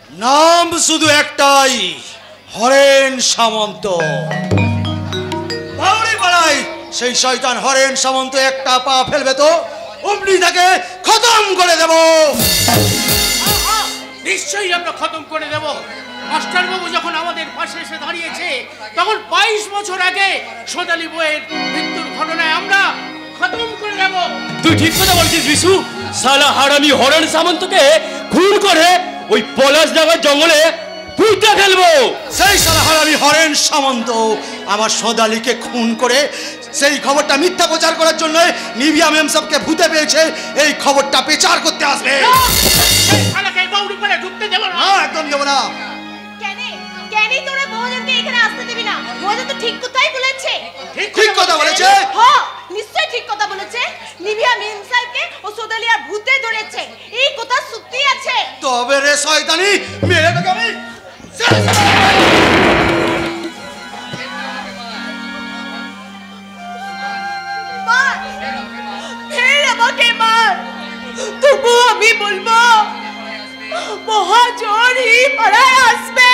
নাম শুধু একটাই, হরেন সামন্ত। বাউরি পাড়াই সেই শয়তান হরেন সামন্ত একটা পা ফেলবে তো অমনি তাকে খতম করে দেব। নিশ্চয়ই আমরা খতম করে দেব। মাস্টারবাবু যখন আমাদের পাশে এসে দাঁড়িয়েছে তখন 22 বছর আগে সোনালী বইয়ের মৃত্যুর ঘটনায় আমরা খতম করে দেব। তুই ঠিক কথা বলছিস বিশু। সালা হারামি হরেন সামন্তকে খুন করে ওই পলাশডাঙ্গার জঙ্গলে পুঁতে ফেলবো। সেই সালা হারামি হরেন সামন্ত আমার সোনালীকে খুন করে সেই খবরটা মিথ্যা প্রচার করার জন্য নিভিয়া মেম সাহেবকে ভূতে পেয়েছে, এই খবরটা প্রচার করতে আসবে। শালাকে বাউরি পাড়ে ঢুকতে দেব না। একদম দেব না। কেন তোরা মহাজনকে এখানে আসতে দিবি না? মহাজন তো ঠিক কথাই বলেছে। ঠিক কথা বলেছে? হ্যাঁ, নিশ্চয়ই ঠিক কথা বলেছে। নিভিয়া মেম সাহেবকে ও সোদালিয়ার ভূতে ধরেছে, এই কথা সত্যি আছে। তবে রে শয়তানি, মেরে তোকে আমি মার, ফের আমাকে মার, তবু আমি বলবো মহাজন এই পাড়ায় আসবে।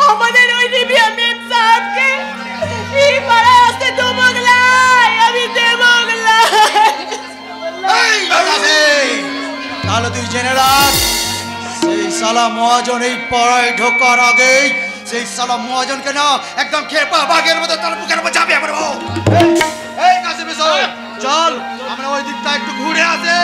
আমাদের ওই নিভিয়া মেম সাহেবকে এই পাড়ায় আসতে দেবো না, আমি দেবো না। তাহলে তুই জেনে রাখ, সেই সালা মহাজন এই পাড়ায় ঢোকার আগেই সেই সালা মহাজনকে না একদম খেয়ে পা বাঘের মতো তার বুকের উপর চাপিয়ে পড়বো। এই কাছে বেশ চল, আমরা ওই দিকটা একটু ঘুরে আসে।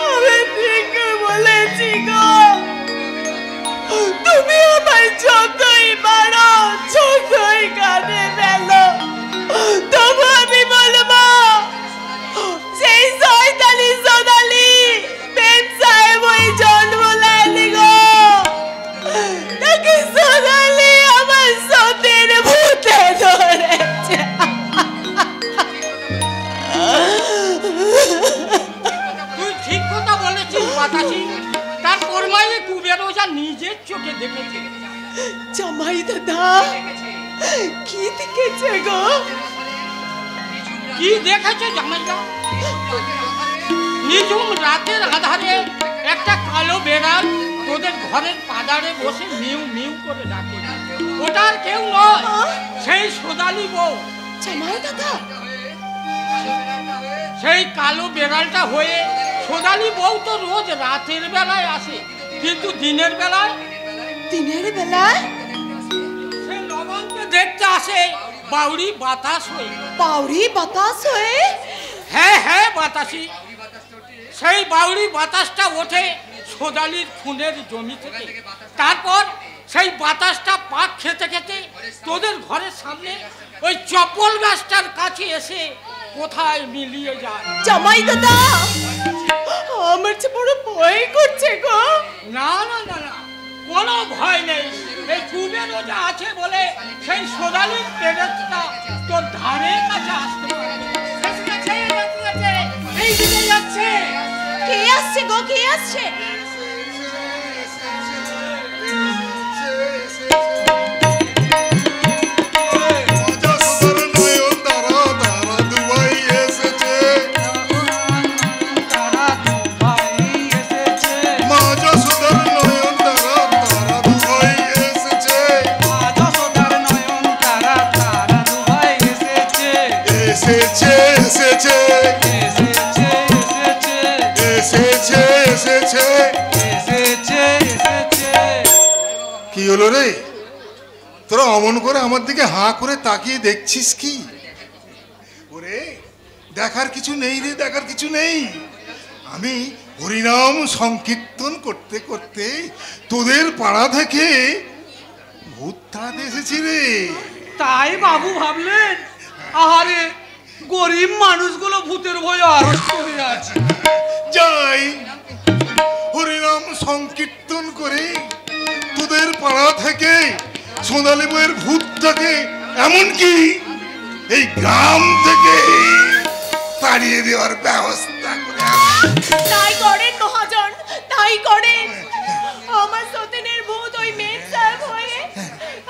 আমি ঠিক বলেছি গো, তুমি আমায় যতই মারো যতই কাঁদে ফেলো, তবু আমি বলবো সেই শয়তানি সোনালী মেম সাহেব ওই জন্ম নেয়নি গো, নাকি সোনালী আমার সতীর ভূতে ধরেছে। তুই ঠিক কথা বলেছিস বাতাসি। তার পরমায়ে কুবের ওঝা নিজের চোখে দেখেছে। জামাই দাদা কি দেখেছে গো? কি দেখেছে জামাইদা? নিঝুম রাতের আধারে একটা কালো বেড়াল তোদের ঘরের পাদারে বসে মিউ মিউ করে ডাকে। ওটার কেউ নয়, সেই সোনালী বউ। জামাই দাদা, সেই কালো বেড়ালটা হয়ে সোনালী বউ তো রোজ রাতের বেলায় আসে, কিন্তু দিনের বেলায় সে লবণকে দেখতে আসে বাউরি বাতাস হয়ে। বাউরি বাতাস হয়ে? হ্যাঁ হ্যাঁ বাতাসি। সেই বাউরি বাতাসটা ওঠে সোনালীর খুনের জমি থেকে। তারপর সেই বাতাসটা পাক খেতে খেতে তোদের ঘরের সামনে ওই চপ্পল গাছটার কাছে এসে কোথায় মিলিয়ে যায়। জামাই দাদা, আমার যে বড় ভয় করছে গো। না না না না, কোনো ভয় নেই। এই কুবের ওঝা আছে বলে সেই সোনালীর পেরেকটা তোর ধারে কাছে আসতে পারে। এই দিকে যাচ্ছে। কে আসছে গো, কে আসছে? কি হলো রে, তোরা অমন করে আমার দিকে হাঁ করে তাকিয়ে দেখছিস কি? ওরে দেখার কিছু নেই রে, দেখার কিছু নেই। আমি হরিনাম সংকীর্তন করতে করতে তোদের পাড়া থেকে ভূত তাড়াতে এসেছি রে। তাই বাবু ভাবলেন আহারে গরিব মানুষগুলো ভূতের ভয়ে আরষ্ট হয়ে আছে। যাই হরিনাম সংকীর্তন করে তোদের পাড়া থেকে সোনালী বইয়ের ভূতটাকে এমনকি এই গ্রাম থেকে তাড়িয়ে দেওয়ার ব্যবস্থা করে। তাই করেন মহাজন, তাই করেন। আমার সতীনের ভূত ওই মেম সাহেব হয়ে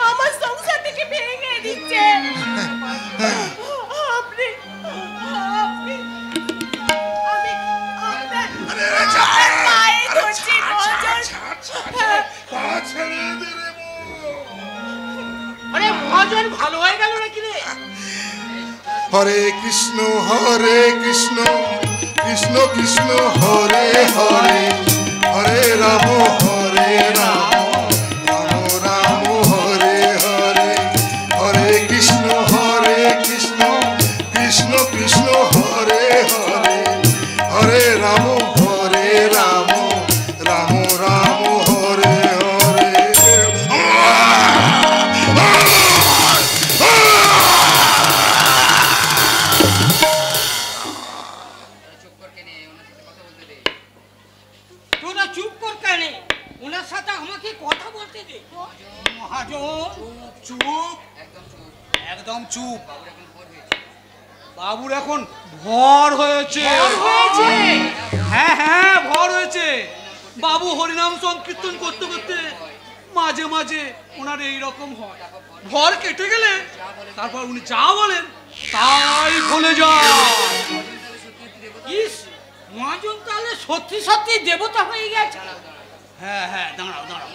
আমার সংসার থেকে ভেঙে দিচ্ছে। আরে মহাজন ভালো হয়ে গেল নাকি রে? হরে কৃষ্ণ কৃষ্ণ কৃষ্ণ হরে হরে, হরে রাম রাম রাম হরে হরে, হরে কৃষ্ণ কৃষ্ণ কৃষ্ণ হরে হরে, হরে রাম রাম রাম হরে হরে। তোরা চুপ কর কেন? ওনার সাথে আমাকে কথা বলতে দে। মহাজন চুপ, একদম চুপ। বাবুর এখন ভর হয়েছে। হ্যাঁ হ্যাঁ ভর হয়েছে। বাবু হরিনাম সংকীর্তন করতে করতে মাঝে মাঝে ওনার এইরকম হয়। ভর কেটে গেলে তারপর উনি যা বলেন তাই ভুলে যায়। ইস, মহাজন তাহলে সত্যি সত্যি দেবতা হয়ে গেছে। হ্যাঁ হ্যাঁ দাঁড়াও দাঁড়াও,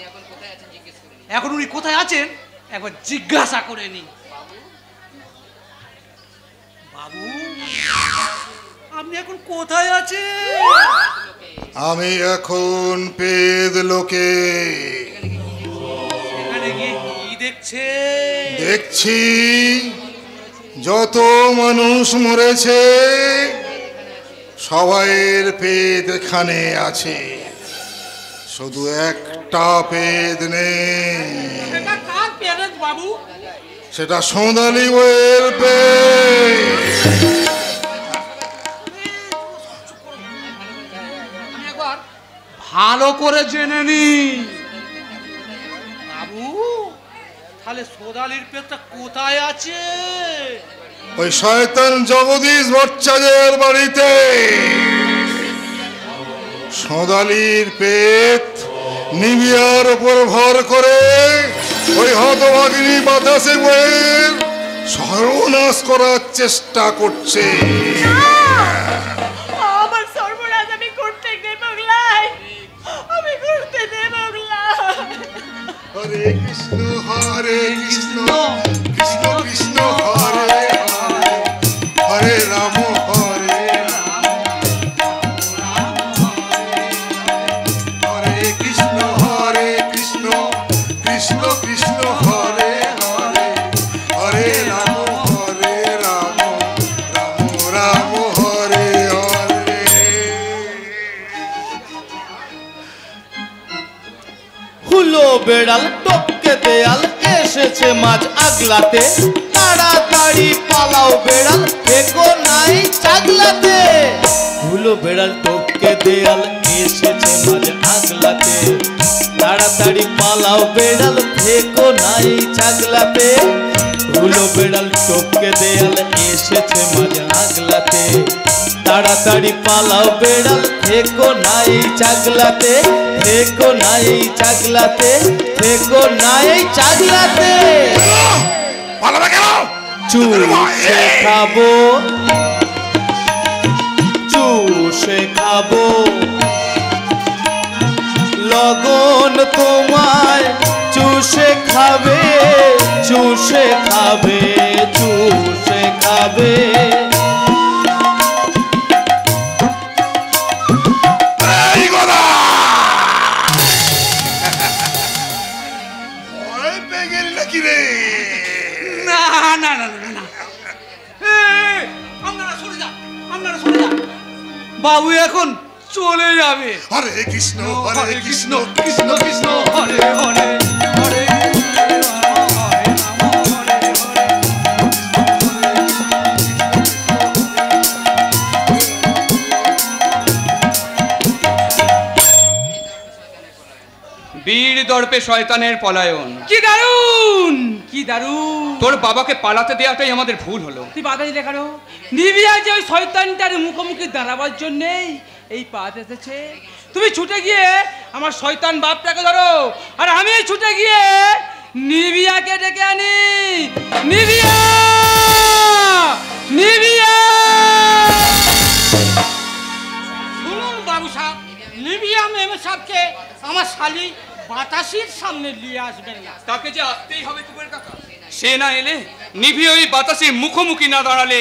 এখন উনি কোথায় আছেন একবার জিজ্ঞাসা করে নি। বাবু আপনি এখন কোথায় আছেন? আমি এখন পেদ লোকে। এখানে গিয়ে কি দেখছে? দেখছি যত মানুষ মরেছে সবাইয়ের পেদ এখানে আছে, শুধু একটা পেদ নেই। সেটা কার পেরেন্টস বাবু? সেটা সোনালী বইয়ের পেদ। আমি একবার ভালো করে জেনে নি। বাবু তাহলে সোদালির পেটটা কোথায় আছে? ওই শয়তান জগদীশ ভট্টাচার্যের বাড়িতে। সোনালীর পেট নিবিয়ার উপর ভর করে ওই হতভাগিনী বাতাসে বইয়ের সর্বনাশ করার চেষ্টা করছে। আমার সর্বনাশ আমি করতে দেব গলাই, আমি করতে দেব গলাই। হরে কৃষ্ণ কৃষ্ণ কৃষ্ণ হরে হরে, হরে রাম হরে কৃষ্ণ কৃষ্ণ কৃষ্ণ হরে হরে, হরে রাম রাম রাম হরে হরে। হুলো বেড়াল টপকে দেয়াল এসেছে মাছ আগলাতে, তাড়াতাড়ি পালাও বেড়াল ফেকো নাই চাগলাতে। হুলো বেড়াল টপকে দেয়াল এসেছে মাছ আগলাতে, তাড়াতাড়ি পালাও বেড়াল ফেকো নাই চাগলাতে। হুলো বেড়াল টপকে দেয়াল এসেছে মাছ আগলাতে, তাড়াতাড়ি পালাও বেড়াল ফেকো নাই চাগলাতে, ফেকো নাই চাগলাতে, ফেকো নাই চাগলাতে। পালাবে কেন? চুষে খাবো, চুষে খাবো, লগন তোমায় চুষে খাবে, চুষে খাবে, চুষে খাবে। এই গোদা! ভয় পেয়ে গেলি নাকি রে? না না না না না, আপনারা সরে যান, আপনারা সরে যান। বাবু এখন চলে যাবে। হরে কৃষ্ণ কৃষ্ণ কৃষ্ণ কৃষ্ণ হরে হরে, হরে বীর দর্পে শয়তানের পলায়ন। কি দারুণ, কি দারুণ। তোর বাবাকে পালাতে দেওয়াটাই আমাদের ভুল হলো। তুই বাধা দিলে কেন? নিবিয়া যে ওই শয়তানটার মুখোমুখি দাঁড়াবার জন্যেই এই পাত এসেছে। তুমি ছুটে গিয়ে আমার শয়তান বাপটাকে ধরো, আর আমি ছুটে গিয়ে নিবিয়াকে ডেকে আনি। নিবিয়া, নিবিয়া। শুনুন বাবু সাহেব, নিবিয়া মেম সাহেবকে আমার শালি বাতাসির সামনে নিয়ে আসবেন না। তাকে যে আসতেই হবে কুবের কাকা। সে না এলে, নিভি ওই বাতাসে মুখোমুখি না দাঁড়ালে,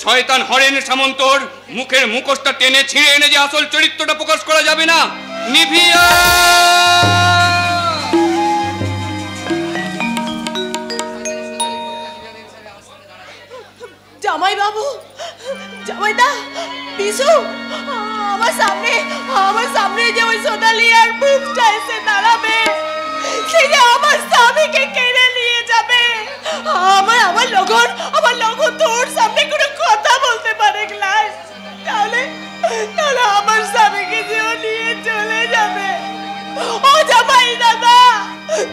শয়তান হরেন সামন্তর মুখের মুখোশটা টেনে ছিঁড়ে এনে যে আসল চরিত্রটা প্রকাশ করা যাবে না। নিভিয়া জামাই বাবু, জামাইদা, বিশু, আমার সামনে যে ওই সোনালি আর মুখটা এসে দাঁড়াবে, সে যে আমার স্বামীকে কেড়ে নিয়ে যাবে। আমার লগন তোর সামনে কোনো কথা বলতে পারে ক্লাস, তাহলে আমার স্বামীকে যে ও নিয়ে চলে যাবে। ও জামাই দাদা,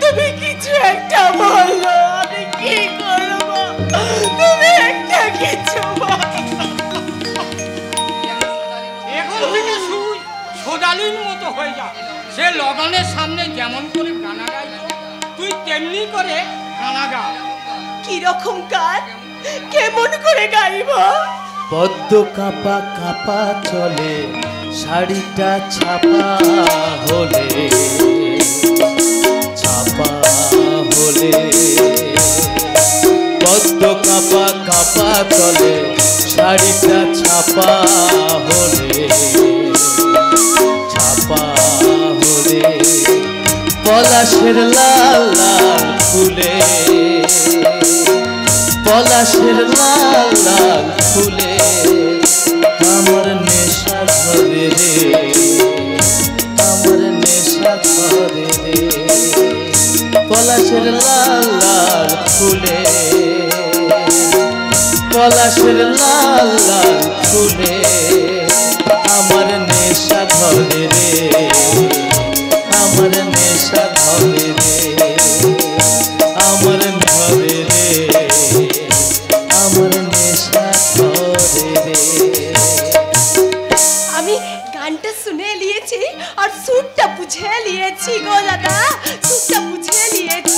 তুমি কিছু একটা বলো, আমি কি করবো? তুমি একটা কিছু এখন থেকে সোজালির মতো হয়ে যা। সে লগনের সামনে যেমন করে গানা গাইল, তুই তেমনি করে গানা গা। কিরকম গান, কেমন করে গাইব? পদ্ম কাপা কাপা চলে, শাড়িটা ছাপা হলে, ছাপা হলে। পদ্ম কাপা কাপা চলে, শাড়িটা ছাপা হলে, ছাপা হলে। পলাশের লাল লাল ফুলে, পলাশের লাল লাল ফুলে, আমার নেশা ধরে রে, আমার নেশা ধরে রে। পলাশের লাল লাল ফুলে, পলাশের লাল লাল ফুলে, আমার নেশা ধরে রে, আমার নেশা ধরে রে, আমার ধরে রে, আমার নেশা ধরে রে। আমি গানটা শুনে নিয়েছি আর সুরটা বুঝে নিয়েছি গো দাদা, সুরটা বুঝে নিয়েছি।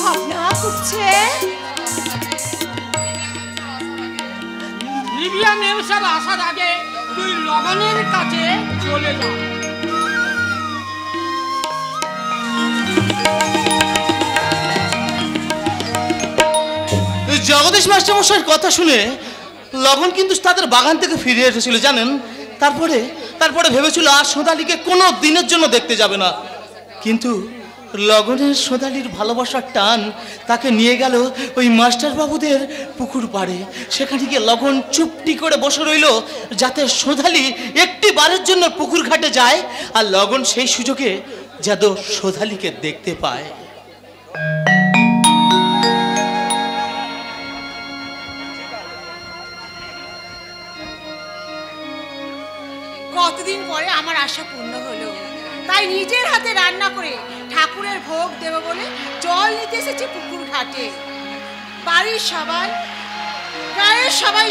ভাবনা করছে নিভিয়া মেম সাহেব আসার আগে তুই লগনের কাছে চলে যা। জগদীশ মাস্টারমশাইয়ের কথা শুনে লগন কিন্তু তাদের বাগান থেকে ফিরে এসেছিল জানেন। তারপরে ভেবেছিল আর সোনালিকে কোনো দিনের জন্য দেখতে যাবে না, কিন্তু লগনের সোনালির ভালোবাসার টান তাকে নিয়ে গেল ওই মাস্টার বাবুদের পুকুর পাড়ে। সেখানে গিয়ে লগন চুপটি করে বসে রইল যাতে সোনালি একটি বারের জন্য পুকুর ঘাটে যায় আর লগন সেই সুযোগে যাতে সোনালিকে দেখতে পায়। কতদিন পরে আমার আশা পূর্ণ হলো, তাই নিজের হাতে রান্না করে ঠাকুরের ভোগ দেব বলে জল নিতে এসেছি পুকুর ঘাটে। বাড়ির সবাই, গায়ের সবাই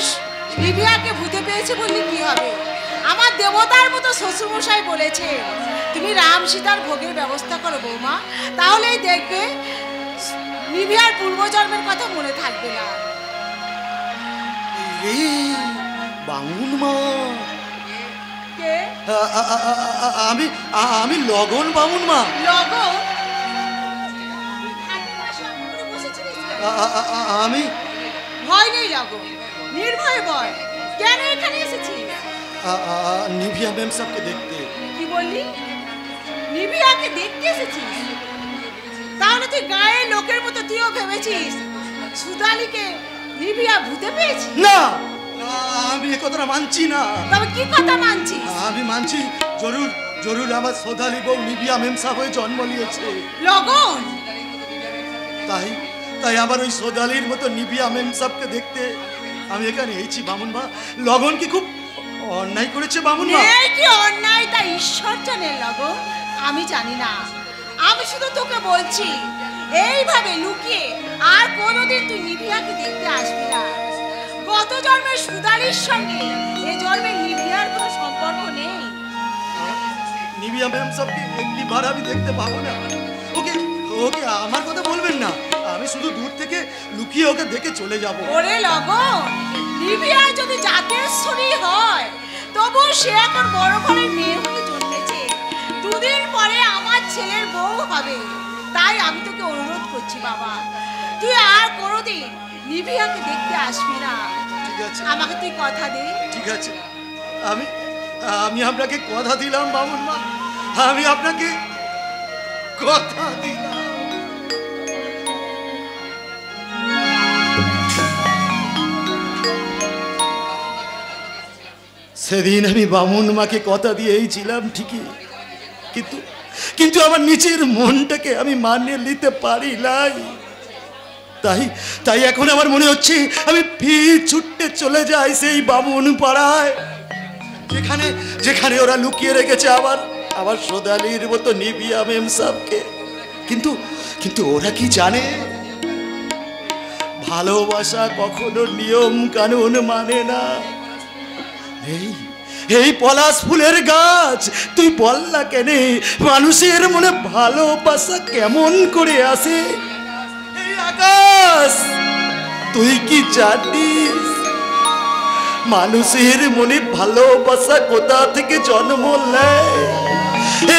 নিভিয়াকে ভূতে পেয়েছে বললে কি হবে? আমার দেবতার মতো শ্বশুরমশাই বলেছে, তুমি রাম সীতার ভোগের ব্যবস্থা করো বৌমা, তাহলেই দেখবে নিভিয়ার পূর্বজন্মের কথা মনে থাকবে না। বামুন মা, কে? আমি লগন বামুন মা। লগন? আমি ভয় নেই লগন, নির্ভয় বল। কেন এখানে এসেছিস? নিভিয়া ম্যাম সাহেবকে দেখতে। কি বললি? নিভিয়াকে দেখতে এসেছিস? তাহলে তুই গায়ের লোকের মতো তুইও ভেবেছিস সুদালিকে নিভিয়া ভূতে পেয়েছিস? না, আমি এ কথাটা মানছি না। তবে কি কথা মানছিস? আমি মানছি, জরুর আমার সোধালি বউ নিভিয়া ম্যাম সাহেব হয়ে জন্ম নিয়েছে। লগন? তাই আমার ওই সোদালির মতো নিভিয়া ম্যাম সাহেবকে দেখতে আমি এখানে এসেছি বামুন মা। লগন কি খুব অন্যায় করেছে বামুন মা? কি অন্যায় তা ঈশ্বর জানেন লগন, আমি জানি না। আমি শুধু তোকে বলছি, এইভাবে লুকিয়ে আর কোনোদিন তুই নিভিয়াকে দেখতে আসবি না। গত জন্মের সুদালির সঙ্গে এ জন্মের নিভিয়ার কোনো সম্পর্ক নেই। নিভিয়া ম্যাম সাহেবকে একটি বার আমি দেখতে পাবো না? ওকে আমার কথা বলবেন না। আমি শুধু দূর থেকে লুকিয়ে ওকে দেখে চলে যাব। ওরে লগন, নিবিয়া যদি জাতেশ্বরী হয় তবু সে এখন বড় ঘরের মেয়ে হয়ে জন্মেছে। দুদিন পরে আমার ছেলের বউ হবে। তাই আমি তোকে অনুরোধ করছি বাবা, তুই আর কোনোদিন নিবিয়াকে দেখতে আসবি না। ঠিক আছে, আমাকে তুই কথা দে। ঠিক আছে, আমি আপনাকে কথা দিলাম বামুন মা, আমি আপনাকে কথা দিলাম। সেদিন আমি বামুন মাকে কথা দিয়েই ছিলাম ঠিকই, কিন্তু আমার নিজের মনটাকে আমি মানিয়ে নিতে পারি নাই। তাই এখন আমার মনে হচ্ছে আমি ফির ছুটতে চলে যাই সেই বামুন পাড়ায়, যেখানে ওরা লুকিয়ে রেখেছে আবার সোদালির মতো নিবিয়া মেম সাহকে। কিন্তু ওরা কি জানে ভালোবাসা কখনো নিয়ম কানুন মানে না। এই পলাশ ফুলের গাছ, তুই বল না কেন মানুষের মনে ভালোবাসা কেমন করে আসে? এই আকাশ, তুই কি জানিস মানুষের মনে ভালোবাসা কোথা থেকে জন্ম নেয়?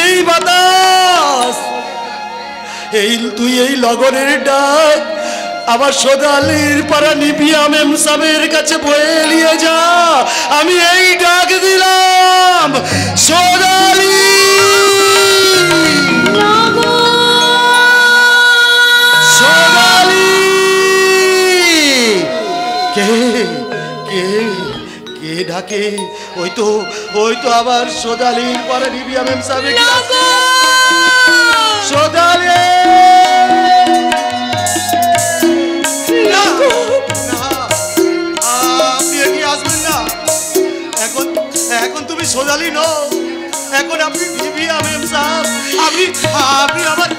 এই বাতাস, তুই এই লগনের ডাক আবার সোদালির পাড়া নিবিয়া মেম সাহেবের কাছে বয়ে নিয়ে যা। আমি এই ডাক দিলাম, সোদালি সোদালি। কে কে কে ডাকে? ওই তো আবার সোদালির পাড়া নিবিয়া মেম সাহেব। সোদালি এখন তুমি সোদালি নও, এখন আপনি নিবিয়া মেম সাহেব। আপনি আমার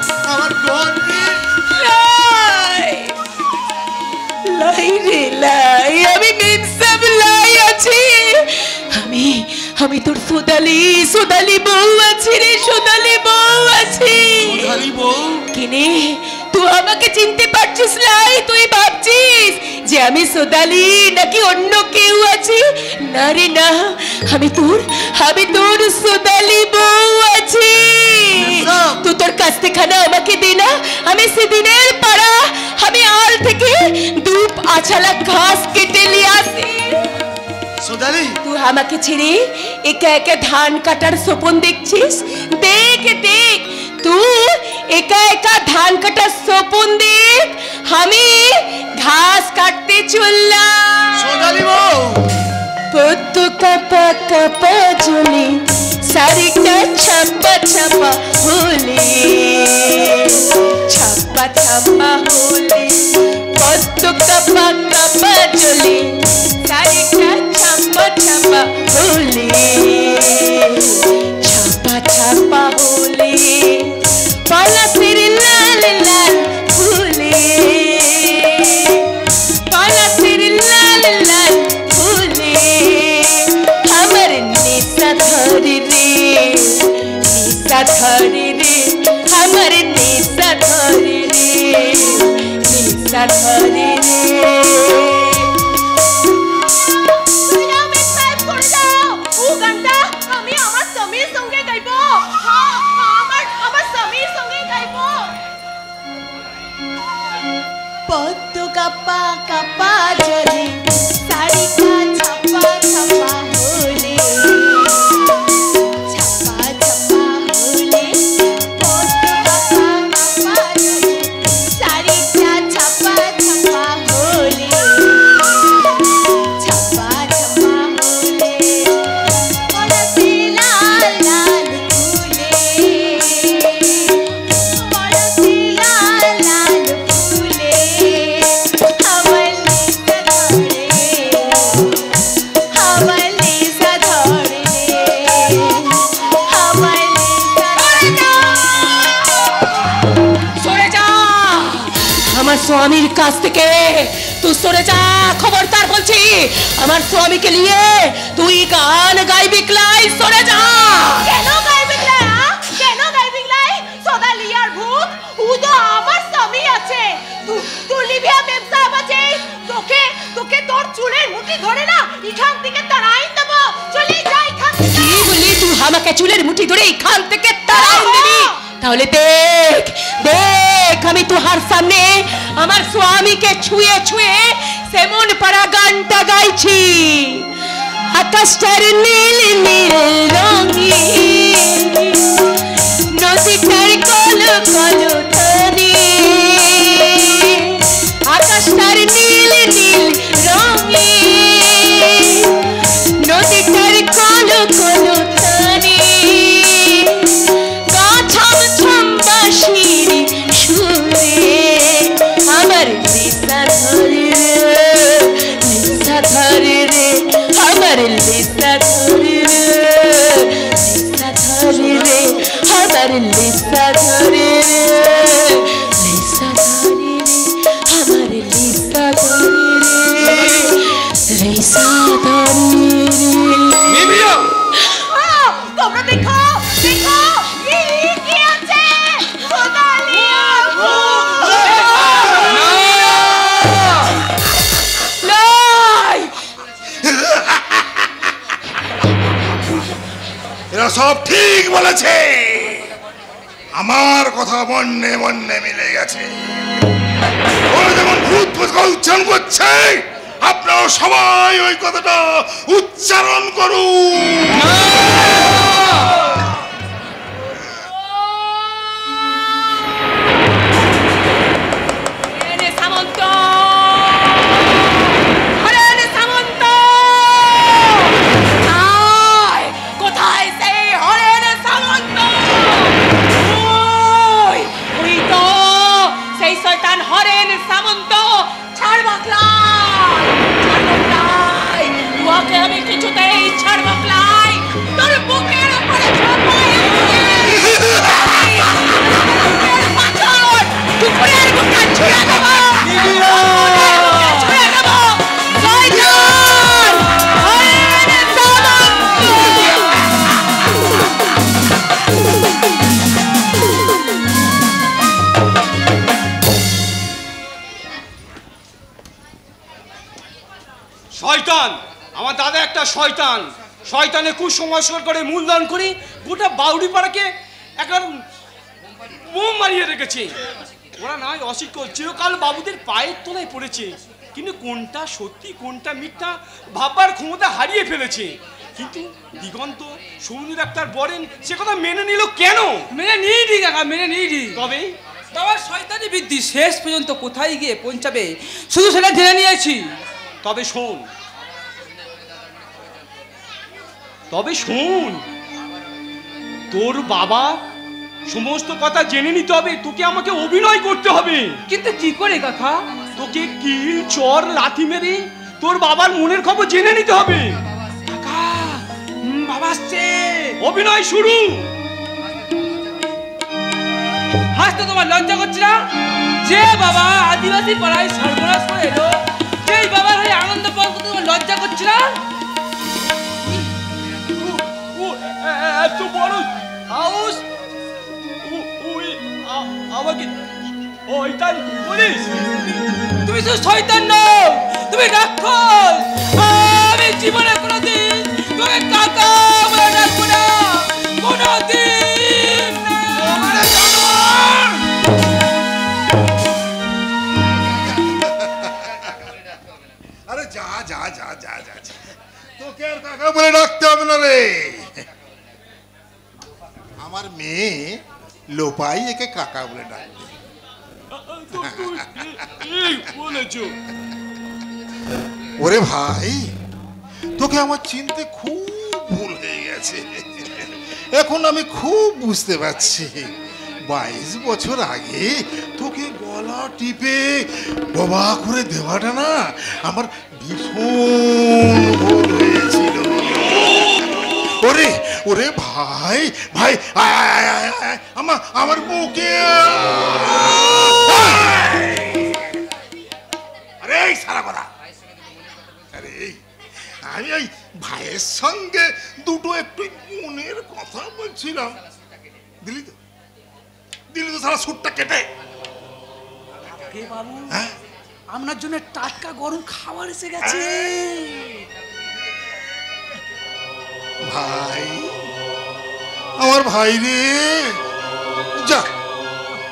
লাই রে লাই, আমি মেম সাহেব লাই আছি। আমি তোর সোদালি বউ আছি রে, সোদালি বউ আছি। সোদালি বউ? কিনে তুই আমাকে চিনতে পারছিস লাই? তুই ভাবছিস যে আমি সোদালি নাকি অন্য কেউ আছি? না রে না, আমি তোর সোদালি বউ আছি। তুই তোর কাস্তেখানা আমাকে দে না, আমি সেদিনের পাড়া আমি আল থেকে ধূপ আছালা ঘাস কেটে নিয়ে আসি। সোদালি, তুই আমাকে ছেড়ে একা একা ধান কাটার স্বপ্ন দেখছিস? দেখ তুই একা একা ধান কাটার স্বপ্ন দেখ, আমি ঘাস কাটতে চললাম। সোদালি বউ, পদ্ম কাপা কাপা চলে, শাড়িটা ছাপা ছাপা হলে, ছাপা ছাপা হলে, পদ্ম কাপা কাপা চলে, শাড়িটা ছাপা ছাপা হলে, ছাপা ছাপা হলে, পলাশের লাল লাল ফুলে, পলাশের লাল লাল ফুলে, আমার নেশা ধরে রে, নেশা ধরে রে, আমার নেশা ধরে রে, নেশা ধরে রে। পদ্ম কাপা কাপা জলে, শাড়িটা ছাপা ছাপা হলে, ছাপা ছাপা হলে, পদ্ম কাপা কাপা জলে, শাড়িটা ছাপা ছাপা হলে, ছাপা ছাপা হলে, পলাশে লাল লাল ফুলে, পলাশে লাল লাল ফুলে, আমার নেশা ধরে, আমার নেশা ধরে, আমার নেশা সরে যা আমার স্বামীর কাছ থেকে, তুই সরে যা। খবরদার বলছি, আমার স্বামীকে নিয়ে তুই গান গাইবি ক্লাই? সরে যা। কেন গাইবি ক্লাই? কেন গাইবি ক্লাই? সোদালি আর ভূত, ও তো আমার স্বামী আছে। চুলের মুঠি ধরে না এখান থেকে তাড়াই দেব, চলে যাই এখান থেকে। কি বলি তুই আমাকে চুলের মুঠি ধরে এখান থেকে তাড়াই দিবি? তাহলে দেখ দেখ আমি তোহার সামনে আমার স্বামীকে ছুঁয়ে ছুঁয়ে সেমন পারা গানটা গাইছি। আকাশটার নীল নীল রঙিন, নদীটার কলো কলো ধ্বনি, আকাশটার নীল নীল রঙিন, নদীটার কলো কলো ধ্বনি, গা ছম ছম বাঁশির সুরে আমার লিসা ধরে রে, লিসা ধরে রে, আমার লিসা ধরে রে, লিসা ধরে রে, আমার লিসা ধরে রে, লিসা ধরে রে, আমার লিসা ধরে রে, লিসা ধরে রে। নিভিয়া তোমরা দেখো দেখো কি আছে, সোনালিয়া এরা সব ঠিক বলেছে, আমার কথা মনে মনে মিলে গেছে। ওরা যেমন ভূত কথা উচ্চারণ করছে, আপনারা সবাই ওই কথাটা উচ্চারণ করুন। সামন্ত, হরেন সামন্ত, কোথায় সেই হরেন সামন্ত? ওই তো সেই শয়তান হরেন সামন্ত। ছাড় বাকলাই, ছাড় বাকলাই, উহাকে আমি কিছুতেই ছাড় বাকলাই। তোর বুকের উপরে ঝাঁপাই পাথর টুকরের বুকে ছুঁড়ে দেব, ছুঁড়ে দেব। শয়তান হরেন সামন্ত। শয়তান, আমার দাদা একটা শয়তান। শয়তানে কুসংস্কার করে মূলদান করে গোটা বাউরি পাড়াকে একটা মোম মারিয়ে রেখেছে। ওরা নয় অশিক্ষ চিরকাল বাবুদের পায়ের তলায় পড়েছে, কিন্তু কোনটা সত্যি কোনটা মিথ্যা ভাববার ক্ষমতা হারিয়ে ফেলেছে। কিন্তু দিগন্ত সৌন্দর্য ডাক্তার বলেন সে কথা মেনে নিল কেন? মেনে নিইনি কাকা, মেনে নিইনি। তবে বাবার শয়তানি বৃদ্ধি শেষ পর্যন্ত কোথায় গিয়ে পৌঁছাবে শুধু সেটা জেনে নিয়েছি। তবে শোন, তবে শোন, তোর বাবা সমস্ত কথা জেনে নিতে হবে, তোকে আমাকে অভিনয় করতে হবে। কিন্তু কি করে কাকা? তোকে কিল চর লাথি মেরে তোর বাবার মনের খবর জেনে নিতে হবে। কাকা বাবা আসছে, অভিনয় শুরু। হাসতে তোমার লজ্জা করছে না? যে বাবা আদিবাসী পাড়ায় সর্বনাশ করে এলো, সেই বাবার হয়ে আনন্দ পাওয়ার কথা তোমার লজ্জা করছে না? এত বড় হাউস, আমাকে ওইটাই বলিস? তুমি তো শয়তান নও, তুমি রাক্ষস। আমি জীবনে কোনোদিন তোকে কাকা বলে ডাকবো না, কোনোদিন না। আরে যা যা যা যা যা, তোকে আর কাকা বলে ডাকতে হবে না রে। আমার মেয়ে লোপাই একে কাকা বলে ডাকবে। ওরে ভাই, তোকে আমার চিনতে খুব ভুল হয়ে গেছে। এখন আমি খুব বুঝতে পারছি 22 বছর আগে তোকে গলা টিপে বাবা করে দেওয়াটা না আমার ভীষণ ভুল হয়েছিল। ওরে ওরে ভাই ভাই, আমার বুকে। আরে সারা কথা, আরে আমি ওই ভাইয়ের সঙ্গে দুটো একটু মনের কথা বলছিলাম। দিলি তো, দিলি তো সারা সুটটা কেটে। বাবু হ্যাঁ, আপনার জন্য টাটকা গরম খাবার এসে গেছে। ভাই, আমার ভাই রে, যা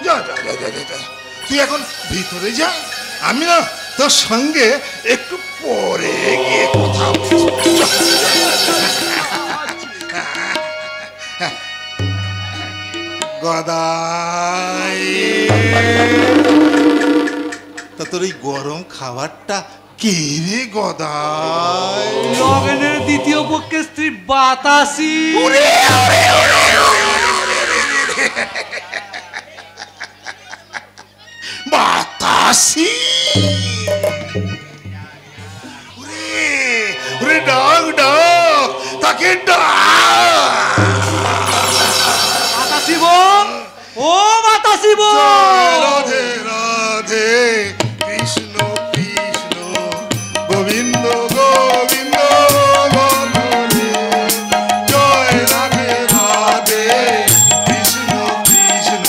যা যা যা যা যা, তুই এখন ভিতরে যা, আমি না তোর সঙ্গে একটু পরে গিয়ে কথা বলছি। গদাই, তা তোর এই গরম খাবারটা কে রে গদাই? লগনের দ্বিতীয় পক্ষের স্ত্রী বাতাসি। বাতাসি, ওরে ডাক ডাক, তাকে ডাক। বাতাসি বোন, ও বাতাসি বোন। রাধে রাধে, কৃষ্ণ কৃষ্ণ, গোবিন্দ গোবিন্দ বলো রে। জয় রাধে রাধে, কৃষ্ণ কৃষ্ণ,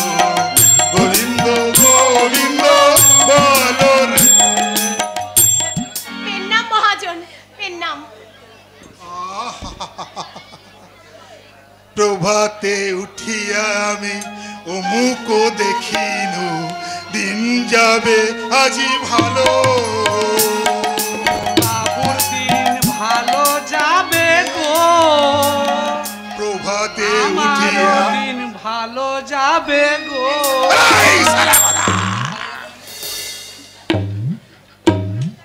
গোবিন্দ গোবিন্দ বলো রে। পেন নাম মহাজন, পেন নাম। প্রভাতে উঠিয়া আমি অমুক দেখিনু, দিন যাবে আজি ভালো। বাবুর দিন ভালো যাবে গো, প্রভাতে আমারও উঠিয়া দিন ভালো যাবে গো।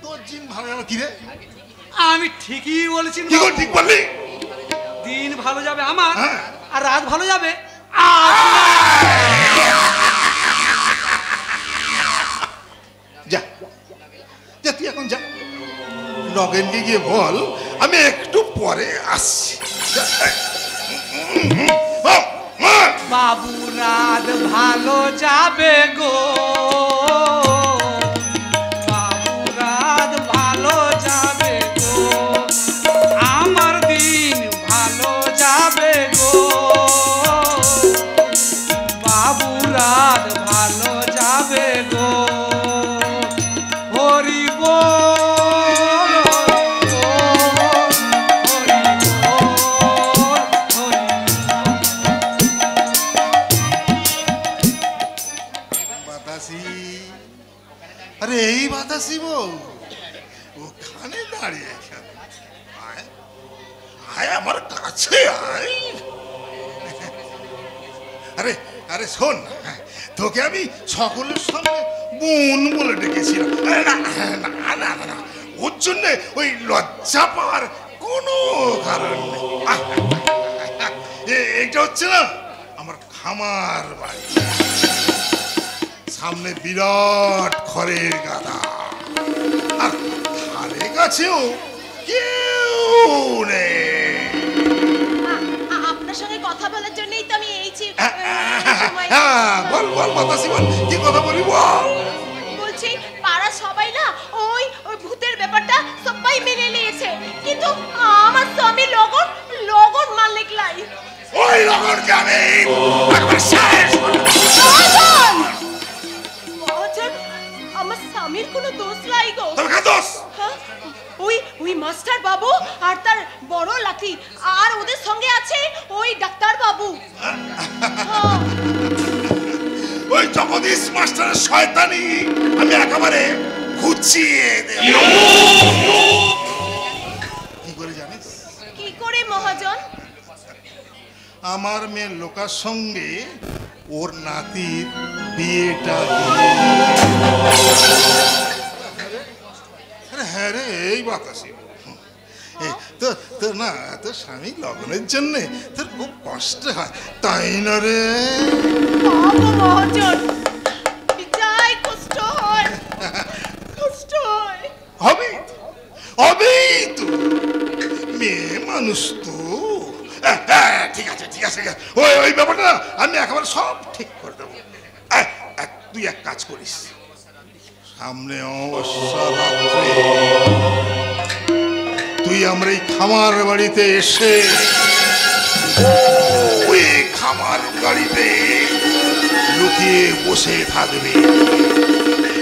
তোর দিন ভালো যাবে কি রে? আমি ঠিকই বলেছি। কি করে ঠিক বললি? দিন ভালো যাবে আমার, হ্যাঁ। আর রাত ভালো যাবে। যা যা, তুই এখন যা, নগেনকে গিয়ে বল আমি একটু পরে আসছি। বাবু রাত ভালো যাবে গো, বাবু রাত ভালো যাবে গো, আমার দিন ভালো যাবে গো, বাবু রাত ভালো যাবে গো। হরি বল, হরি বল, হরি বাতাসি, আরে এই বাতাসি বউ, ওখানে দাঁড়িয়ে আয়, আয় আমার কাছে আয়। আরে আরে শোন, তোকে আমি সকলের সামনে বোন বলে ডেকেছিলাম। আরে না না না না না, ওর জন্য ওই লজ্জা পাওয়ার কোনো কারণ নেই। এইটা হচ্ছে না আমার খামার বাড়ি, সামনে বিরাট খড়ের গাদা, আর ধারে কাছেও কেউ নেই। আপনার সঙ্গে কথা বলার জন্যই তো আমি এই সময় বল বল বাতাসি, বল কি কথা বলি বল। বলছি, পাড়া সবাই না ওই ওই ভূতের ব্যাপারটা সবাই মেনে নিয়েছে, কিন্তু আমার স্বামী লগন লগন মালিক লাই। ওই লগনকে আমি একবার শেষ করে দেব। মহাজন, আমার স্বামীর কোনো দোষ লাই গো। তবে কার দোষ? হ্যাঁ? ওই ওই মাস্টার বাবু আর তার বড় লাঠি, আর ওদের সঙ্গে আছে ওই ডাক্তার বাবু। ওই জগদীশ মাস্টারের শয়তানি আমি একেবারে ঘুচিয়ে দেব। কি করে জানিস? কি করে মহাজন? আমার মেয়ে লোকার সঙ্গে ওর নাতির বিয়েটা। হ্যাঁ রে, এই বাতাসি, তোর না তোর স্বামী লগনের জন্য তোর খুব কষ্ট হয়, তাই না রে? মহাজন, যাই কষ্ট হয়, কষ্ট হয়। হবে হবেই তো, মেয়ে মানুষ তো। ঠিক আছে ঠিক আছে, ওই ওই ব্যাপারটা না আমি একেবারে সব ঠিক করে দেবো। তুই এক কাজ করিস, সামনে অমাবস্যা রাত্রে তুই আমরা এই খামার বাড়িতে এসে ওই খামার বাড়িতে লুকিয়ে বসে থাকবি।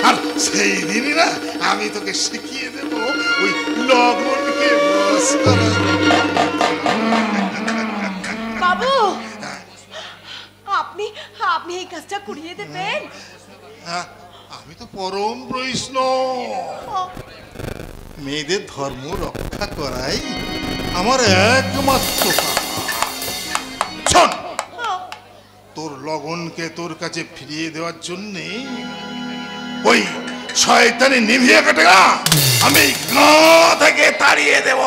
আর সেই দিনই না আমি তোকে শিখিয়ে দেব ওই লগনকে বস করা। বাবু, আপনি আপনি এই কাজটা করিয়ে দেবেন? আমি তো পরম বৈষ্ণব, মেয়েদের ধর্ম রক্ষা করাই আমার একমাত্র কাজ। শোন, তোর লগনকে তোর কাছে ফিরিয়ে দেওয়ার জন্যে ওই শয়তানি নিভিয়ে কাটে আমি গাঁ থেকে তাড়িয়ে দেব।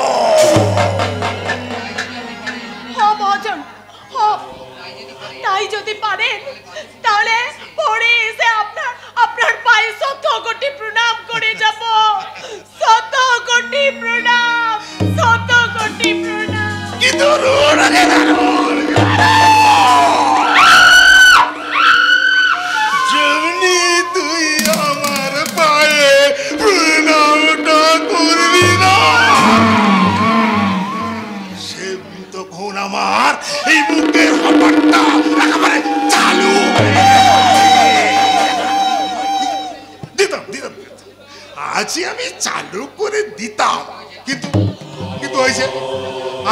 মহাজন, তাই যদি পারেন তাহলে পরে এসে আপনার পায়ে 100 কোটি প্রণাম করে যাব। 100 কোটি প্রণাম, 100 কোটি প্রণাম। কি ধরুন যেমনি তুই আমার পায়ে প্রণামটা করবি না, সেমনি তখন আমার এই বুকের হপারটা একেবারে চালু দিতাম। আজই আমি চালু করে দিতাম, কিন্তু হয়েছে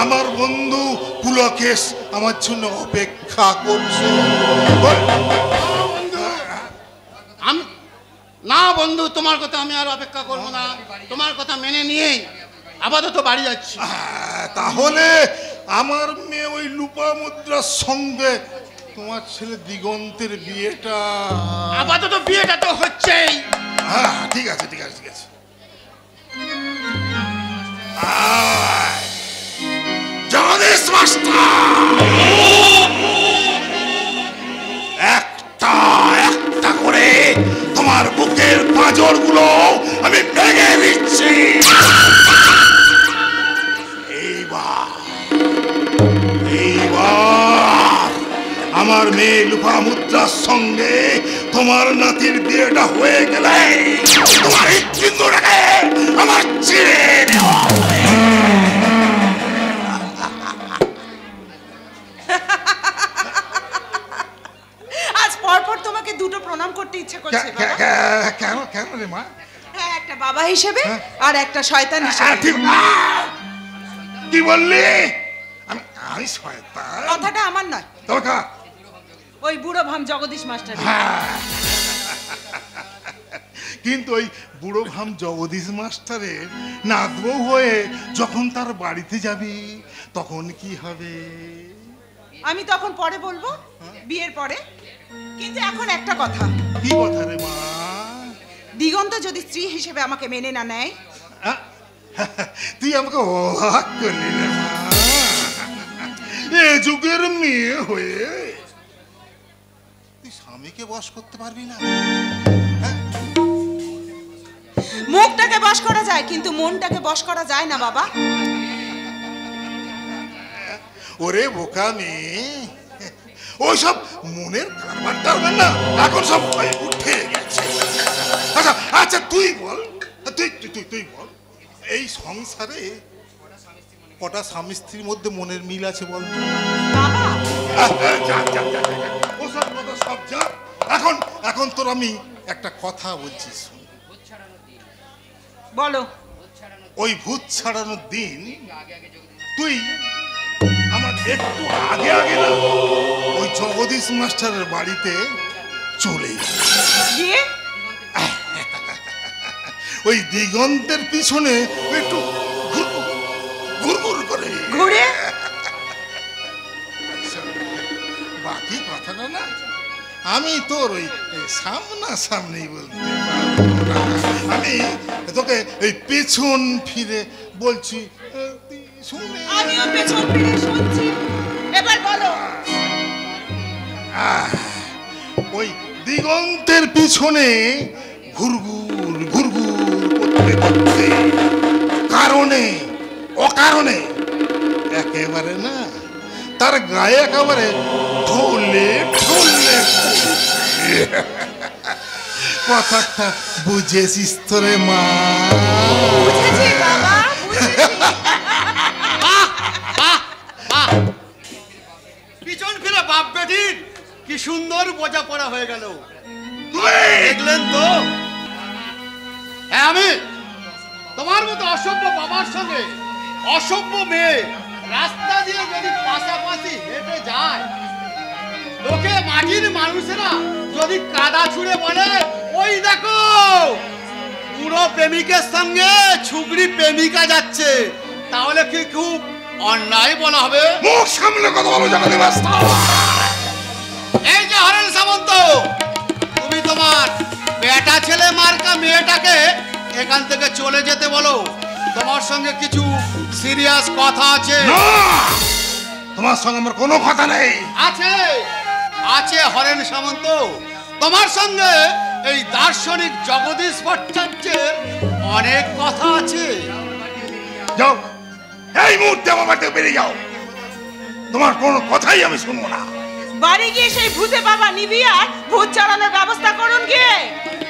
আমার বন্ধু পুলকেশ আমার জন্য অপেক্ষা করছে। না বন্ধু, তোমার কথা আমি আর অপেক্ষা করবো না, তোমার কথা মেনে নিয়েই আপাতত বাড়ি যাচ্ছি। তাহলে আমার মেয়ে ওই লোপামুদ্রার সঙ্গে তোমার ছেলে দিগন্তের বিয়েটা, আপাতত বিয়েটা তো হচ্ছেই। হ্যাঁ, ঠিক আছে। জগদীশ মাস্টার, একটা করে তোমার বুকের পাঁজরগুলো আমি ভেঙে দিচ্ছি। এইবার আমার মেয়ে লোপামুদ্রার সঙ্গে তোমার নাতির বিয়েটা হয়ে গেলে তোমার হৃৎপিণ্ডটাকে আমার ছিঁড়ে নেওয়া হবে। আজ পরপর তোমাকে দুটো প্রণাম করতে ইচ্ছে করছে। কেন রে মা? হ্যাঁ, একটা বাবা হিসেবে আর একটা শয়তান হিসেবে। কি বললি? আমি শয়তান? কথাটা আমার নয়, দরকার ওই বুড়ো ভাম জগদীশ মাস্টার। কিন্তু ওই বুড়ো ভাম জগদীশ মাস্টারের নাতবউ হয়ে যখন তার বাড়িতে যাবি তখন কি হবে? আমি তখন পরে বলবো, বিয়ের পরে। কিন্তু এখন একটা কথা। কি কথা রে মা? দিগন্ত যদি স্ত্রী হিসেবে আমাকে মেনে না নেয়, তুই আমাকে অবাক করলি রে মা। এ যুগের মেয়ে হয়ে তুই স্বামীকে বশ করতে পারবি না? মুখটাকে বশ করা যায়, কিন্তু মনটাকে বশ করা যায় না বাবা। ওরে বোকা মেয়ে, ওইসব মনের কারবার টারবার না এখন সব উঠে গেছে। আচ্ছা তুই বল, তুই বল, এই সংসারে কটা স্বামী স্ত্রীর মধ্যে মনের মিল আছে বল? ওসব কথা সব যা। এখন তোর আমি একটা কথা বলছি, বলো। ওই ভূত ছাড়ানোর দিন তুই আমার একটু আগে না ওই জগদীশ মাস্টারের বাড়িতে চলে গিয়ে ওই দিগন্তের পিছনে একটু ঘুরঘুর করে ঘুরে। বাকি কথাটা না আমি তোর ওই সামনাসামনি বলতে পারবো না। আমি তোকে এই পেছন ফিরে বলছি, আমিও পেছন ফিরে শুনছি। এবার বলো। ওই দিগন্তের পিছনে ঘুরঘুর করতে করতে অকারণে একেবারে না তার গায়ে একেবারে ঢলে কথাটা বুঝেছিস তোরে মা? বুঝেছি বাবা, পিছন ফিরে বাপ বেটির কি সুন্দর বোঝাপড়া হয়ে গেল, দেখলেন তো? হ্যাঁ আমি তোমার মতো অসভ্য বাবার সঙ্গে অসভ্য মেয়ে রাস্তা দিয়ে যদি পাশাপাশি হেঁটে যায়, লোকে মাটির মানুষেরা যদি কাদা ছুঁড়ে বলে ওই দেখো পুরো প্রেমিকের সঙ্গে ছুকরি প্রেমিকা যাচ্ছে, তাহলে কি খুব অন্যায় বলা হবে? মুখ সামনে কথা বলো জগদীশ মাস্টার। এই যে হরেন সামন্ত, তুমি তোমার বেটা ছেলে মার্কা মেয়েটাকে এখান থেকে চলে যেতে বলো, তোমার সঙ্গে কিছু সিরিয়াস কথা আছে। তোমার সঙ্গে আমার কোনো কথা নেই। আছে আছে হরেন সামন্ত, তোমার সঙ্গে এই দার্শনিক জগদীশ ভট্টাচার্যের অনেক কথা আছে। যাও, এই মুহূর্তে আমার বাড়িতে বেরিয়ে যাও, তোমার কোনো কথাই আমি শুনবো না। বাড়ি গিয়ে সেই ভূতে বাবা নিবিয়ার ভূত চালানোর ব্যবস্থা করুন গিয়ে,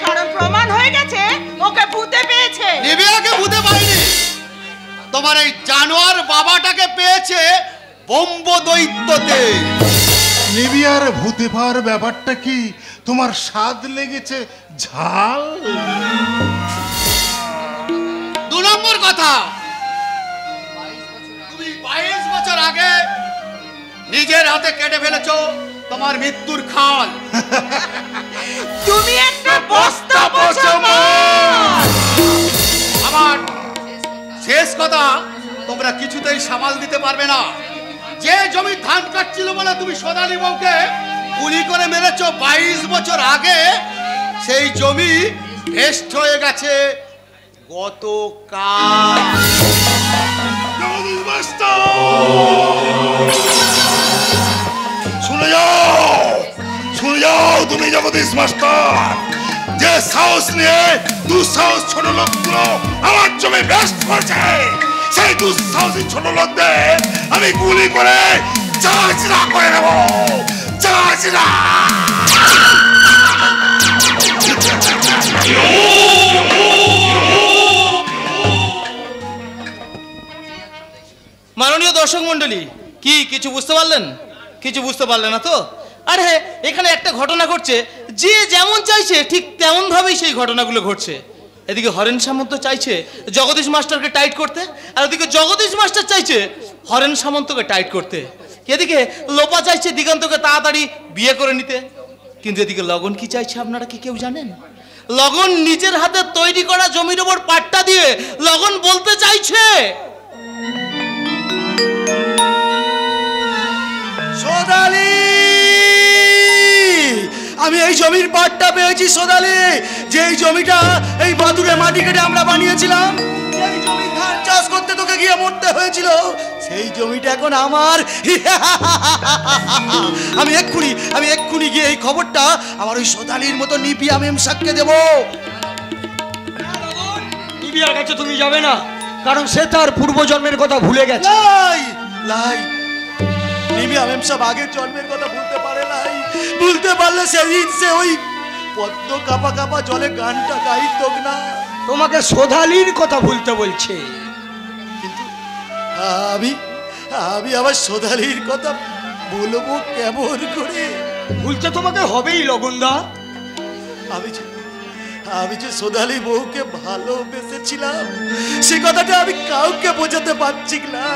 কারণ প্রমাণ হয়ে গেছে ওকে ভূতে পেয়েছে। নিবিয়াকে ভূতে পাইনি, তোমার এই জানোয়ার বাবাটাকে পেয়েছে বোম্ব দৈত্যতে। নিবিয়ার ভূতে পাওয়ার ব্যাপারটা কি তোমার স্বাদ লেগেছে ঝাল? 2 নম্বর কথা, তুমি 22 বছর আগে নিজের হাতে কেটে ফেলেছো তোমার মৃত্যুর খাল। তুমি একটা বস্তা পচা। আমার শেষ কথা, তোমরা কিছুতেই সামাল দিতে পারবে না। যে জমি ধান কাটছিল বলে তুমি সোনালী বউকে গুলি করে মেরেছো 22 বছর আগে, সেই জমি ভেস্ট হয়ে গেছে গতকাল। শুনে যাও তুমি জগদীশ মাস্টার, যে সাহস নিয়ে দুঃসাহস ছোট লোকগুলো আমার জমি বেস্ট করছে, সেই দুঃসাহসী ছোট লোকদের আমি গুলি করে চাচরা করে নেব, চাচরা। মাননীয় দর্শক মন্ডলী, কি কিছু বুঝতে পারলেন? কিছু বুঝতে পারলেন না তো? আরে এখানে একটা ঘটনা ঘটছে, যে যেমন চাইছে ঠিক তেমন ভাবেই সেই ঘটনাগুলো ঘটছে। এদিকে হরেন সামন্ত চাইছে জগদীশ মাস্টারকে টাইট করতে, আর ওদিকে জগদীশ মাস্টার চাইছে হরেন সামন্তকে টাইট করতে। এদিকে লোপা চাইছে দিগন্তকে তাড়াতাড়ি বিয়ে করে নিতে, কিন্তু এদিকে লগন কি চাইছে আপনারা কি কেউ জানেন? লগন নিজের হাতে তৈরি করা জমির ওপর পাট্টা দিয়ে লগন বলতে চাইছে, সোনালী, আমি এই জমির পাট্টা পেয়েছি সোনালী, যে এই জমিটা এই বাদুরে মাটি কেটে আমরা বানিয়েছিলাম, এই জমি ধান চাষ করতে তোকে গিয়ে মরতে হয়েছিল, সেই জমিটা এখন আমার। আমি এক্ষুনি গিয়ে এই খবরটা আমার ওই সোনালীর মতো নিবিয়া মেমসাককে দেবো। নিবিয়ার কাছে তুমি যাবে না, কারণ সে তার পূর্বজন্মের কথা ভুলে গেছে। লাই নিবিয়া মেমসাব আগের জন্মের কথা ভুলতে পারে নাই, ভুলতে পারলে সেদিন সে ওই পদ্ম কাপা কাপা জলে গানটা গাইত না। তোমাকে সোধালির কথা ভুলতে বলছে, কিন্তু আমি আবার সোধালির কথা বলবো কেমন করে? ভুলতে তোমাকে হবেই লগনদা। আমি যে সোধালি বউকে ভালোবেসেছিলাম, সে কথাটা আমি কাউকে বোঝাতে পারছি না।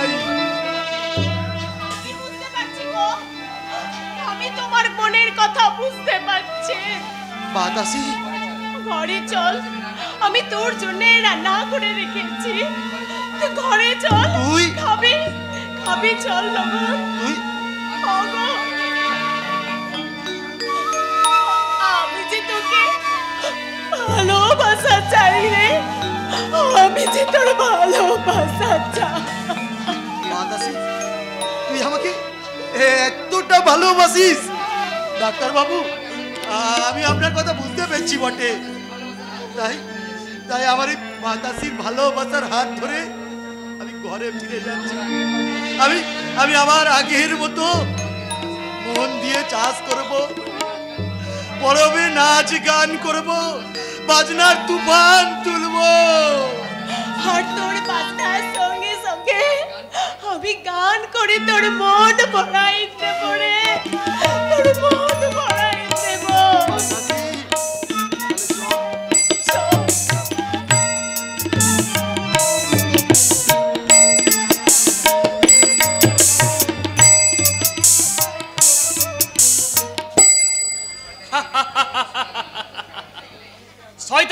আমি তোমার মনের কথা বুঝতে পারছি। বাতাসি, ঘরে চল, আমি তোর জন্য রান্না করে রেখেছি, তুই ঘরে চল। তুই খাবি চল লগন। তুই আমি যে তোকে ভালোবাসা চাই রে, আমি যে তোর ভালোবাসা চাই। বাতাসি, তুই আমাকে এতটা ভালোবাসিস? ডাক্তার বাবু, আমি আপনার কথা বুঝতে পেরেছি বটে, তাই আমার এই বাতাসির ভালোবাসার হাত ধরে আমি ঘরে ফিরে যাচ্ছি। আমি আমার আগের মতো মন দিয়ে চাষ করব, পরবে নাচ গান করব, বাজনার তুফান তুলব, আর তোর বাজনার সঙ্গে সঙ্গে আমি গান করে তোর মন ভরাই দেব রে, তোর মন ভরাই দেব।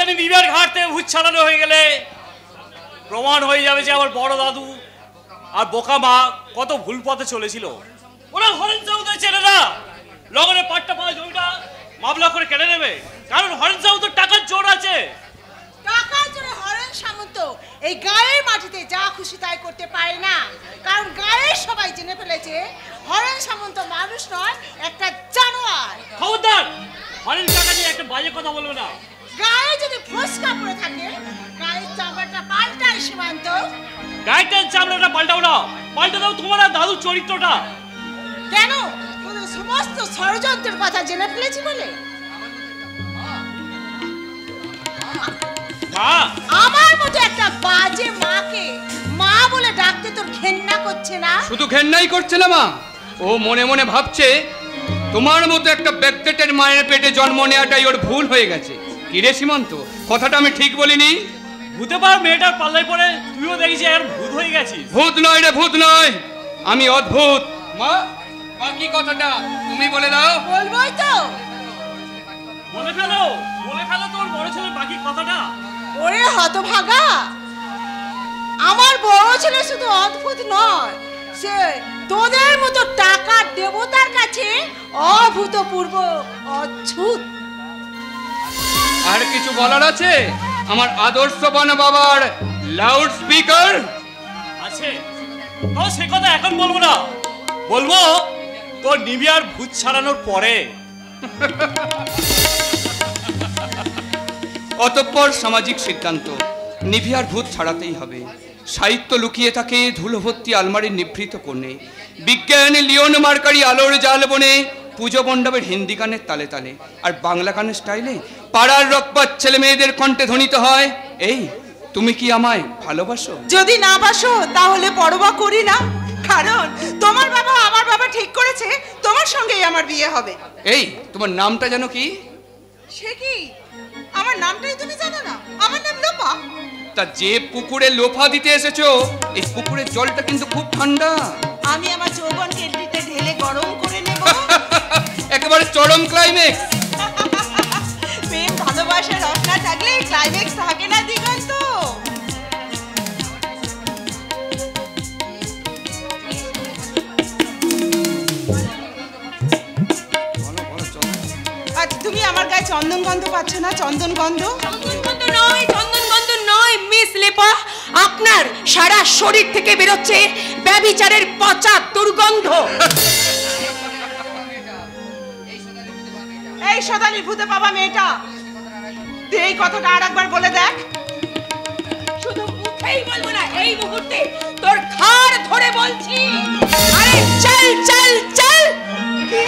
শয়তানি নিবিয়ার ঘাট থেকে ভূত ছাড়ানো হয়ে গেলে প্রমাণ হয়ে যাবে যে আমার বড় দাদু আর বোকা মা কত ভুল পথে চলেছিল। ওরা হরেন সাউদের ছেলেরা লগনে পাট্টা পাওয়া জমিটা মামলা করে কেড়ে নেবে, কারণ হরেন সাউদের টাকার জোর আছে। টাকার জন্য হরেন সামন্ত এই গায়ের মাটিতে যা খুশি তাই করতে পারে না, কারণ গায়ের সবাই জেনে ফেলেছে হরেন সামন্ত মানুষ নয়, একটা জানোয়ার। খবরদার, হরেন কাকা নিয়ে একটা বাজে কথা বলবে না। গায়ে যদি ফসকা পড়ে থাকে গায়ের চামড়াটা পাল্টায় সীমান্ত। গায়ের চামড়াটা পাল্টাও না, পাল্টে দাও তোমার দাদুর চরিত্রটা। কেন? তোদের সমস্ত ষড়যন্ত্রের কথা জেনে ফেলেছি বলে? আমার মতো একটা বাজে মাকে মা বলে ডাকতে তোর ঘেন্না করছে না? শুধু ঘেন্নাই করছে না মা, ও মনে মনে ভাবছে তোমার মতো একটা ব্যাকডেটের মায়ের পেটে জন্ম নেওয়াটাই ওর ভুল হয়ে গেছে। কি রে সীমান্ত, কথাটা আমি ঠিক বলিনি? ভূতে পার মেয়েটার পাল্লায় পড়ে তুইও দেখি যে আর ভূত হয়ে গেছিস। ভূত নয় রে, ভূত নয়, আমি অদ্ভুত। মা, বাকি কথাটা তুমি বলে দাও। বলবোই তো। বলে ফেলো তোর বড় ছেলের বাকি কথাটা। ওরে হতভাগা, আমার বড় ছেলে শুধু অদ্ভুত নয়, সে তোদের মতো টাকা দেবতার কাছে অভূতপূর্ব অদ্ভুত। আর কিছু বলার আছে? আমার আদর্শবান বাবার লাউড স্পিকার আছে তো, সে কথা এখন বলবো না, বলবো তোর নিবিয়ার ভূত ছাড়ানোর পরে। অতঃপর সামাজিক সিদ্ধান্ত, নিভিয়ার ভূত ছাড়াতেই হবে। সাহিত্য লুকিয়ে থাকে ধুলোভর্তি আলমারির নিভৃত কোণে, বিজ্ঞানী লিওন মার্কারি আলোর জাল বনে, পুজো মণ্ডপের হিন্দি গানের তালে তালে, আর বাংলা গানের স্টাইলে পাড়ার রকবাদ ছেলে মেয়েদের কণ্ঠে ধ্বনিত হয়, এই তুমি কি আমায় ভালোবাসো? যদি না বাসো তাহলে পরোয়া করি না, কারণ তোমার বাবা আমার বাবা ঠিক করেছে তোমার সঙ্গেই আমার বিয়ে হবে। এই তোমার নামটা যেন কি? সে কি, আমার নামটাই তুমি জানো না? আমার নাম লোপা। তা যে পুকুরে লোফা দিতে এসেছো, এই পুকুরের জলটা কিন্তু খুব ঠান্ডা। আমি আমার যৌবন কেন্দ্রিতে ঢেলে গরম করে নেব। একেবারে চরম ক্লাইম্যাক্স। প্রেম ভালোবাসার রস না থাকলে ক্লাইম্যাক্স থাকে না দিগন্ত। আচ্ছা, তুমি আমার গায়ে চন্দন গন্ধ পাচ্ছ না? চন্দন গন্ধ নয় মিস লেপা, আপনার সারা শরীর থেকে বেরোচ্ছে ব্যভিচারের পচা দুর্গন্ধ। এই সদালি ভূতে পাবা মেয়েটা, তুই এই কথাটা আর একবার বলে দেখ। শুধু মুখেই বলবো না, এই মুহূর্তে তোর ঘাড় ধরে বলছি। আরে চল চল চল। কি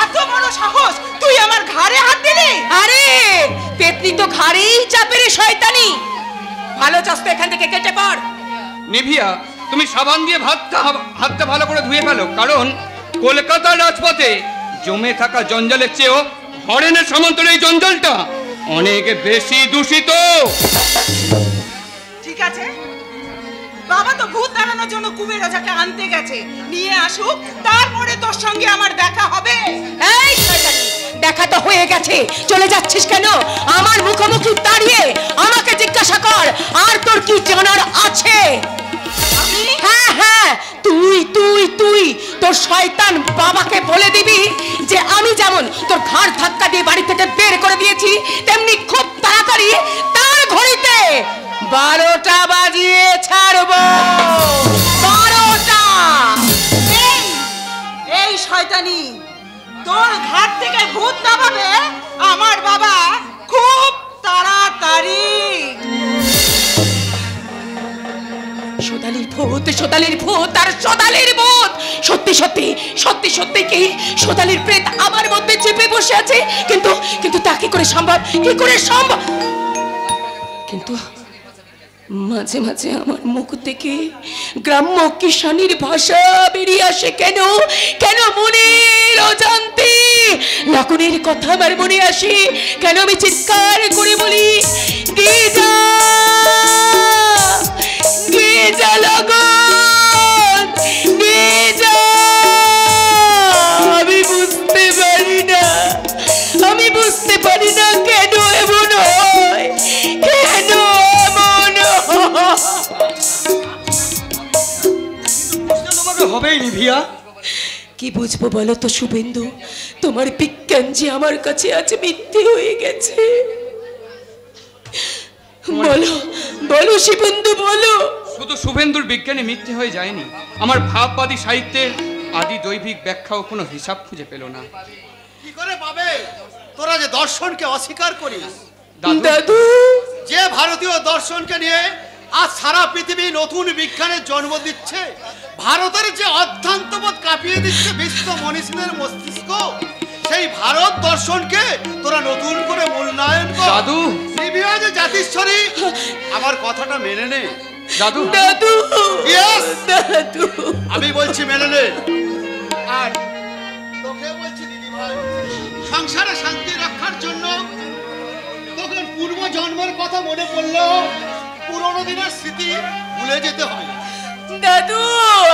এত বড় সাহস, তুই আমার ঘাড়ে হাত দিলি? আরে পেতনি তো ঘাড়েই চাপে রে শয়তানি। ভালো চাস্তে এখান থেকে কেটে পড়। নিভিয়া, তুমি সাবান দিয়ে হাতটা ভালো করে ধুয়ে ফেলো, কারণ কলকাতার রাজপথে জমে থাকা জঞ্জালের চেয়েও হরেনের সামন্তর এই জঞ্জালটা অনেক বেশি দূষিত। ঠিক আছে, বাবা তো ভূত তাড়ানোর জন্য কুবের রাজাকে আনতে গেছে, নিয়ে আসুক, তারপরে তোর সঙ্গে আমার দেখা হবে। এই শয়তানি, দেখা তো হয়ে গেছে, চলে যাচ্ছিস কেন? আমার মুখোমুখি দাঁড়িয়ে আমাকে জিজ্ঞাসা কর, আর তোর কি জানার আছে? হ্যাঁ হ্যাঁ, তুই তুই তুই তোর শয়তান বাবাকে বলে দিবি যে আমি যেমন তোর ঘাড় ধাক্কা দিয়ে বাড়ি থেকে বের করে দিয়েছি, তেমনি খুব তাড়াতাড়ি তার ঘড়িতে 12টা বাজিয়ে ছাড়বো। 12টা। এই শয়তানি, তোর ঘাট থেকে ভূত নামাবে আমার বাবা খুব তাড়াতাড়ি। সোদালির ভূত আর সোদালির ভূত। সত্যি সত্যি সত্যি সত্যি কি সোদালির প্রেত আমার মধ্যে চেপে বসে আছে? কিন্তু তা কি করে সম্ভব? কি করে সম্ভব? কিন্তু মাঝে মাঝে আমার মুখ থেকে গ্রাম্য কিষানির ভাষা বেরিয়ে আসে। কেন কেন মনের অজান্তে লাকুনের কথা আমার মনে আসে। কেন আমি চিৎকার করে বলি, গিজা গিজা লগন গিজা। আমি বুঝতে পারি না কেন এমন হয়। হবে নিভিয়া? কি বুঝবো বলো তো শুভেন্দু, তোমার বিজ্ঞান যে আমার কাছে আজ মিথ্যে হয়ে গেছে। বলো বলো শুভেন্দু বলো। শুধু শুভেন্দুর বিজ্ঞানে মিথ্যে হয়ে যায়নি, আমার ভাববাদী সাহিত্যের আদি দৈবিক ব্যাখ্যাও কোনো হিসাব খুঁজে পেল না। কি করে পাবে? তোরা যে দর্শনকে অস্বীকার করিস। দাদু, যে ভারতীয় দর্শনকে নিয়ে আজ সারা পৃথিবী নতুন বিজ্ঞানের জন্ম দিচ্ছে, ভারতের যে অধ্যান্তবোধ কাঁপিয়ে দিচ্ছে বিশ্ব মনীষীদের মস্তিষ্ক, সেই ভারত দর্শনকে তোরা নতুন করে মূল্যায়ন কর। দাদু, নিভিয়া যে জাতিশ্বরী, আমার কথাটা মেনে নে। দাদু দাদু, Yes! দাদু, আমি বলছি মেনে নে। আর তোকে বলছি দিদি ভাই, সংসারে শান্তি রক্ষার জন্য তখন পূর্ব জন্মের কথা মনে পড়লেও পুরোনো দিনের স্মৃতি ভুলে যেতে হয়। দাদু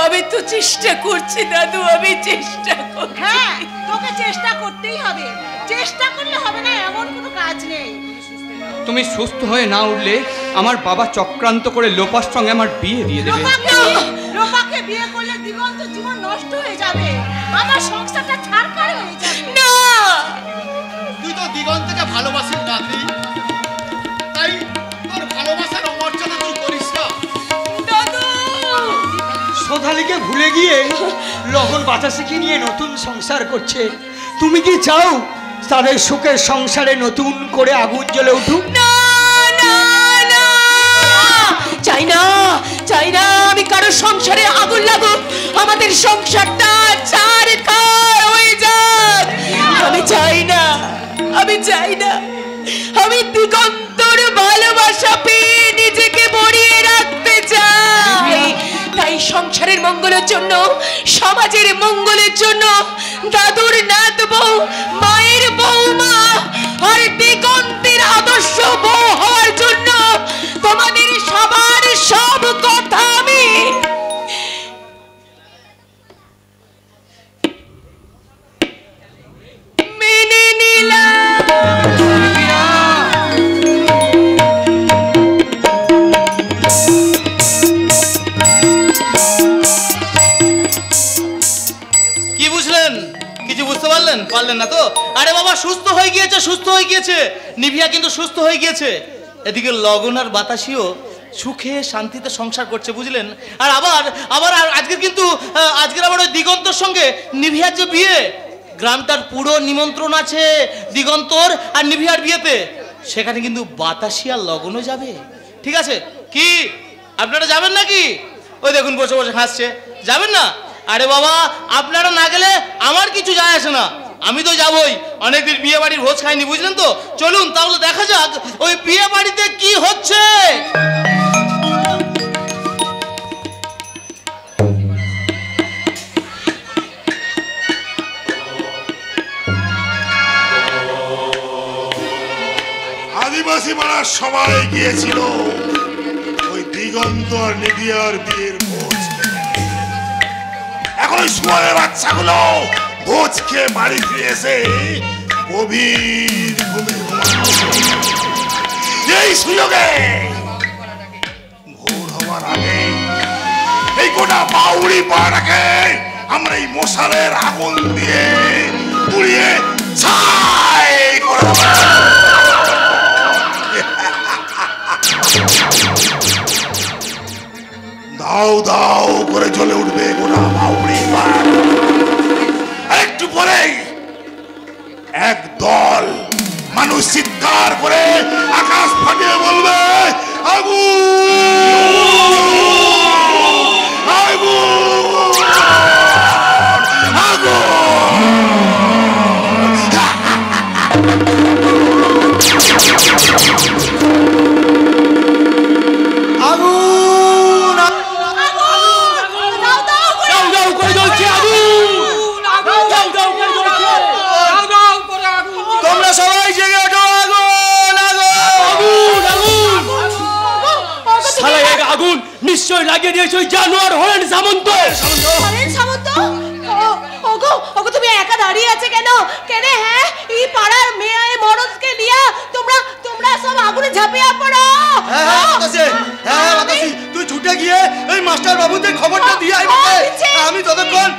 আমি তো চেষ্টা করছি, দাদু আমি চেষ্টা করছি। হ্যাঁ, তোকে চেষ্টা করতেই হবে। চেষ্টা করলে হবে না এমন কোনো কাজ নেই। তুমি সুস্থ হয়ে না উঠলে আমার বাবা চক্রান্ত করে লোপার সঙ্গে আমার বিয়ে দিয়ে দেবে। রূপাকে বিয়ে করলে দিগন্ত জীবন নষ্ট হয়ে যাবে, আমার সংসারটা ছারখার হয়ে যাবে। না, তুই তো দিগন্তকে ভালোবাসিস নাতি, তাই তোর ভালোবাসার অমর্যাদা তুই করিস না। দাদু সোধালিকে ভুলে গিয়ে লগন বাতাসিকে নিয়ে নতুন সংসার করছে। তুমি কি চাও তাদের সুখের সংসারে নতুন করে আগুন জ্বলে উঠুক? না না না, চাই না, চাই না আমি কারো সংসারে আগুন লাগুক, আমাদের সংসারটা ছারখার হয়ে যাক। আমি চাই না, আমি চাই না, আমি দিগন্তর ভালোবাসা পেয়ে নিজেকে ভরিয়ে রাখতে চাই। তাই সংসারের মঙ্গলের জন্য, সমাজের মঙ্গলের জন্য দাদুর নাত বউ, মায়ের বৌমা আর দিগন্তের আদর্শ বউ হওয়ার জন্য তোমাদের সবার সব কথা আমি মেনে নিলাম। কি বুঝলেন? কিছু বুঝতে পারলেন? পারলেন না তো? আরে বাবা সুস্থ হয়ে গিয়েছে, সুস্থ হয়ে গিয়েছে, নিভিয়া কিন্তু সুস্থ হয়ে গিয়েছে। এদিকে লগন আর বাতাসিও সুখে শান্তিতে সংসার করছে, বুঝলেন? আর আবার আবার আজকের কিন্তু আজকের আবার ওই দিগন্তর সঙ্গে নিভিয়ার যে বিয়ে, গ্রামটার পুরো নিমন্ত্রণ আছে দিগন্তর আর নিভিয়ার বিয়েতে। সেখানে কিন্তু বাতাসি আর লগনও যাবে। ঠিক আছে? কি আপনারা যাবেন নাকি? ওই দেখুন বসে বসে হাসছে। যাবেন না? আরে বাবা আপনারা না গেলে আমার কিছু যায় আসে না, আমি তো যাবই। অনেকদিন বিয়ে বাড়ির ভোজ খাইনি, বুঝলেন তো? চলুন তাহলে দেখা যাক ওই বিয়ে বাড়িতে কি হচ্ছে। আদিবাসী পাড়ার সবাই গিয়েছিল ওই দিগন্ত আর নিভিয়ার বিয়ের ভোজ খেতে। এখন ওই শুয়ারের বাচ্চাগুলো ভোজ খেয়ে বাড়ি ফিরে এসে গভীর ঘুমে ঘুমাচ্ছে। এই সুযোগে ভোর হওয়ার আগে এই গোটা বাউড়ি পাড়াটাকে আমরা এই মশালের আগুন দিয়ে পুড়িয়ে ছাই করে দেব। দাও দাও করে জ্বলে উঠবে গোটা বাউড়ি পাড়া। একটু পরে এক দল মানুষ চিৎকার করে আকাশ ফাটিয়ে বলবে আগুন আগুন আগুন তোমরা সবাই জেগে ওঠো। আগুন আগুন আগুন শালা এক আগুন নিশ্চয় লাগিয়ে দিয়েছে ওই জানোয়ার হরেন সামন্ত। হরেন সামন্ত? ওগো ওগো তুমি একা দাঁড়িয়ে আছে কেন? কেন হ্যাঁ এই পাড়ার মেয়ে মরদকে নিয়ে তোমরা তোমরা সব আগুনে ঝাঁপিয়ে পড়ো। হ্যাঁ বাতাসি, তুই ছুটে গিয়ে এই মাস্টার বাবুদের খবরটা দিয়ে আইবো। আমি ততক্ষণ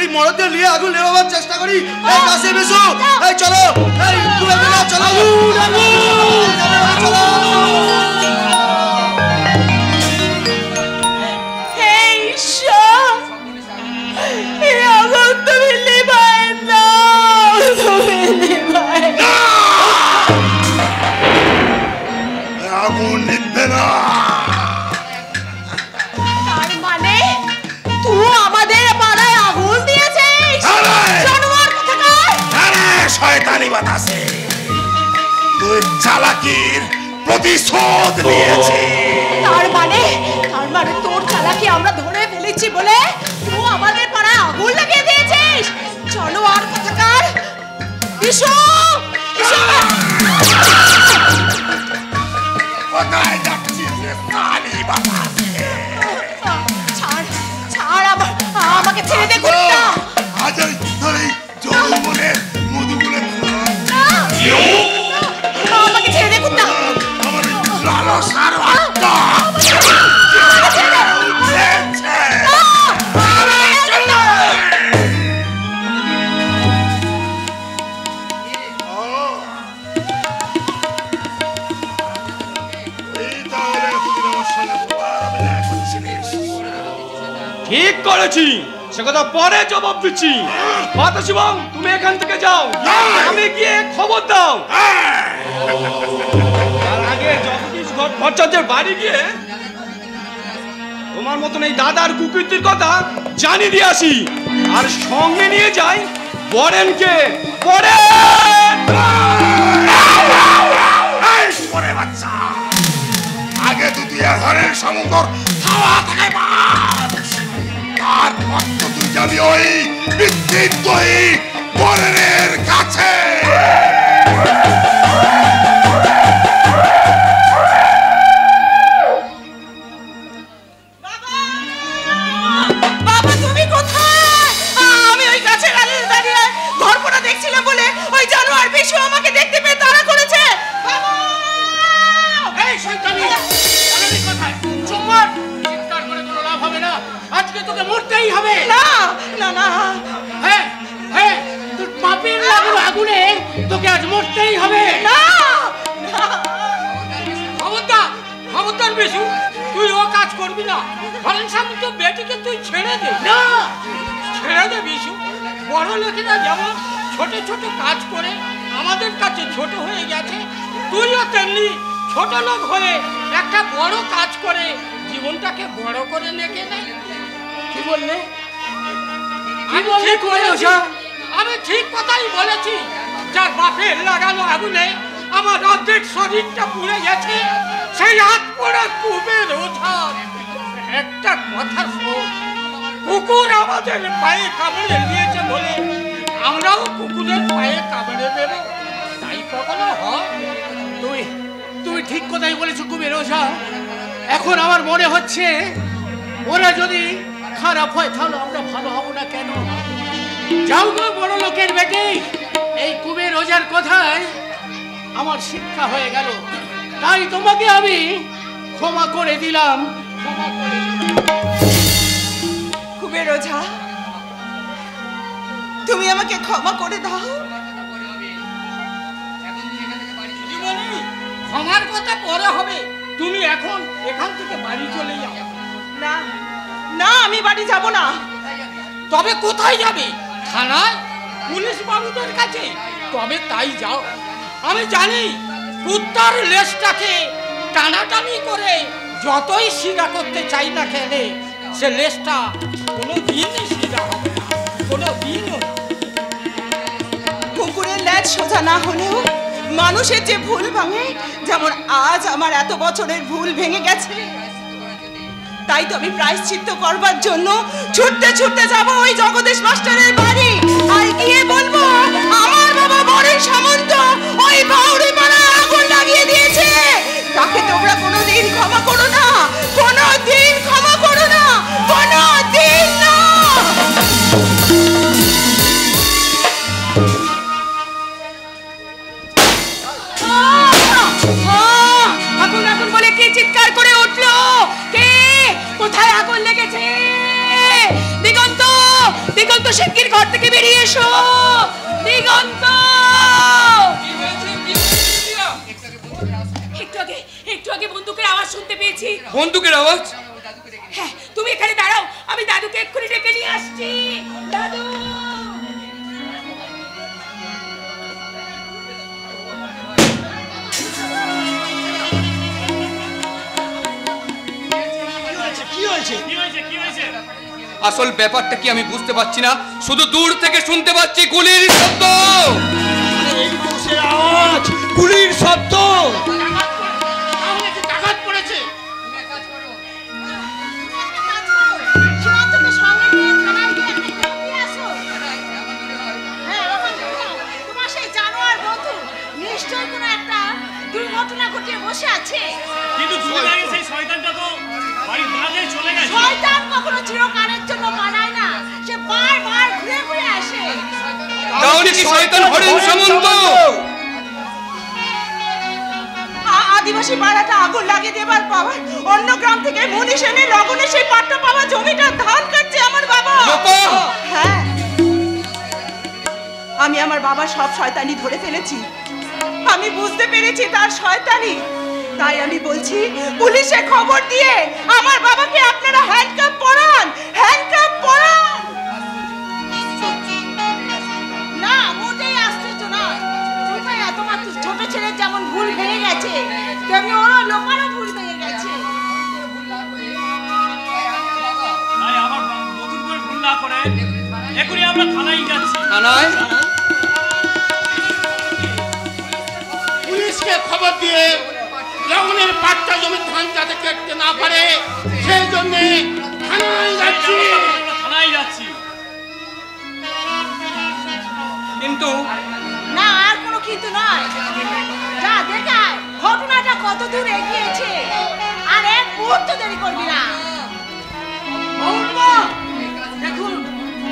এই মরদদের নিয়ে আগুন নেভাবার চেষ্টা করি। এই কাছে বেশু, এই চলো, এই চলো চলো। আগুন নিভবে না। তার মানে তুই আমাদের পাড়ায় আগুন দিয়েছিস? জানোয়ার কোথাকার! আরে শয়তানি বাতাসে তুই চালাকির প্রতিশোধ নিয়েছিস। তার মানে তোর চালাকি আমরা ধরে ফেলেছি বলে তুই আমাদের পাড়ায় আগুন লাগিয়ে দিয়েছিস? জানোয়ার কোথাকার! বিশু! বিশু! কোথায় যাচ্ছিস রে কালি বাতাসে? ছাড় আমাকে ছেড়ে দে কুত্তা! আজ তোর এই যৌবনের মধুগুলো আমাকে ছেড়ে দে কুত্তা! আমার লালসার আত্মা ঠিক করেছি, সে কথা পরে জবাব দিচ্ছি। বাতাসি বাবু তুমি এখান থেকে যাও, আমি গিয়ে খবর দাও। তার আগে জগদীশ ভট্টাচার্যের বাড়ি গিয়ে তোমার মতন এই দাদার কুকীর্তির কথা জানিয়ে দিয়ে আসি, আর সঙ্গে নিয়ে যাই বরেনকে। বাচ্চা আগে তুই হরের সমুদ্র খাওয়া থাকে তারপর তো তুই যাবি ওই বিদ্যুৎ বরের কাছে। বাবা তুমি কোথায়? আমি ওই গাছের আড়ালে দাঁড়িয়ে গল্পটা দেখছিলাম বলে ওই জানোয়ার বিশু আমাকে দেখতে পেয়ে তাড়া করেছে। বাবা! এই শয়তানি! আমি কোথায়? চুপ কর! চিৎকার করে কোনো লাভ হবে না। আজকে তোকে মরতেই হবে। না না না, হ্যাঁ হ্যাঁ, তোর পাপের লাগানো আগুনে তোকে আজ মরতেই হবে। না খবরদার বিশু, তুই ও কাজ করবি না। হরেন সামন্ত বেটিকে তুই ছেড়ে দে। না, ছেড়ে দে বিশু। বড় লোকেরা যেমন ছোট ছোট কাজ করে আমাদের কাছে ছোট হয়ে গেছে, তুইও তেমনি ছোট লোক হয়ে একটা বড় কাজ করে জীবনটাকে বড় করে নেকে নে। কি বললে? আমি ঠিক কথাই বলেছি। যার বাপের লাগানো আগুনে আমার অর্ধেক শরীরটা পুড়ে গেছে, সেই হাত পড়া কুবের ওঝা একটা কথা শোন। কুকুর আমাদের পায়ে কামড়ে দিয়েছে বলে আমরাও কুকুরের পায়ে কামড়ে দেব, তাই কখনো হয়? তুমি ঠিক কথাই বলেছো কুবের ওঝা। এখন আমার মনে হচ্ছে ওরা যদি খারাপ হয় তাহলে আমরা ভালো হব না কেন? যাও গো বড় লোকের বেটি, এই কুবের ওঝার কথায় আমার শিক্ষা হয়ে গেল, তাই তোমাকে আমি ক্ষমা করে দিলাম। কুবের ওঝা, তুমি আমাকে ক্ষমা করে দাও। ক্ষমার কথা পরে হবে, তুমি এখন এখান থেকে বাড়ি চলে যাও। না না, আমি বাড়ি যাব না। তবে কোথায় যাবে? থানায়? পুলিশ বাবুদের কাছে? তবে তাই যাও। আমি জানি কুত্তার লেজটাকে টানাটানি করে যতই সিধা করতে চাই না কেন, সে লেজটা কোনো দিনই সিধা হবে না, কোনো দিনও না। কুকুরের লেজ সোজা না হলেও মানুষের যে ভুল ভাঙে, যেমন আজ আমার এত বছরের ভুল ভেঙে গেছে, তাই তো আমি প্রায়শ্চিত্ত করবার জন্য ছুটতে ছুটতে যাব ওই জগদীশ মাস্টারের বাড়ি, আর গিয়ে বলবো আমার বাবা বরের সামন্ত ওই বাউরি পাড়ায় আগুন লাগিয়ে দিয়েছে। তাকে তোমরা কোনোদিন ক্ষমা করো না, কোনোদিন ক্ষমা করো না, কোনোদিন না। আগুন আগুন বলে কে চিৎকার করে উঠলো? কে? শিগগির ঘর থেকে বেরিয়ে এসো। দিগন্ত, একটু আগে বন্দুকের আওয়াজ শুনতে পেয়েছি। বন্দুকের আওয়াজ? হ্যাঁ, তুমি এখানে দাঁড়াও, আমি দাদুকে এক্ষুনি ডেকে নিয়ে আসছি। দাদু, আসল ব্যাপারটা কি আমি বুঝতে পারছি না, শুধু দূর থেকে শুনতে পাচ্ছি গুলির শব্দ। এই বসে আওয়াজ, গুলির শব্দ। দুর্ঘটনা ঘটিয়ে বসে আছে। কিন্তু সেই শয়তানটা তো বাড়ি না যেয়ে চলে গেছে। শয়তান কখনো চিরকালের জন্য বানায় না, সে বারবার ঘুরে ঘুরে আসে। তাহলে কি শয়তান হরেন সামন্ত? আদিবাসী পাড়াটা আগুন লাগিয়ে দেবার পর অন্য গ্রাম থেকে মুনিশ এনে লগনে সেই পাট্টা পাওয়া জমিটা ধান কাটছে আমার বাবা। হ্যাঁ, আমি আমার বাবার সব শয়তানি ধরে ফেলেছি। আমি বুঝতে পেরেছি তার শয়তানি, তাই আমি বলছি পুলিশে খবর দিয়ে আমার বাবাকে আপনারা হ্যান্ডকাপ পরান, হ্যান্ডকাপ পরান। না, মোটেই আশ্চর্য নয়। তোমার ছোট ছেলের যেমন ভুল ভেঙে গেছে, তেমনি ওরও লোকারও ভুল ভেঙে গেছে। তাই আমার নতুন করে ভুল না করে এখনই আমরা থানায় যাচ্ছি। থানায়? পুলিশকে খবর দিয়ে লগনের পাট্টা জমির ধান যাতে কেটে না পারে সেই জন্য থানায় যাচ্ছি। থানায় যাচ্ছি। কিন্তু না, আর কোনো কিন্তু নয়। যা দেখায় ঘটনাটা কত দূর এগিয়েছে, আর এক মুহূর্ত দেরি করবি না। দেখুন,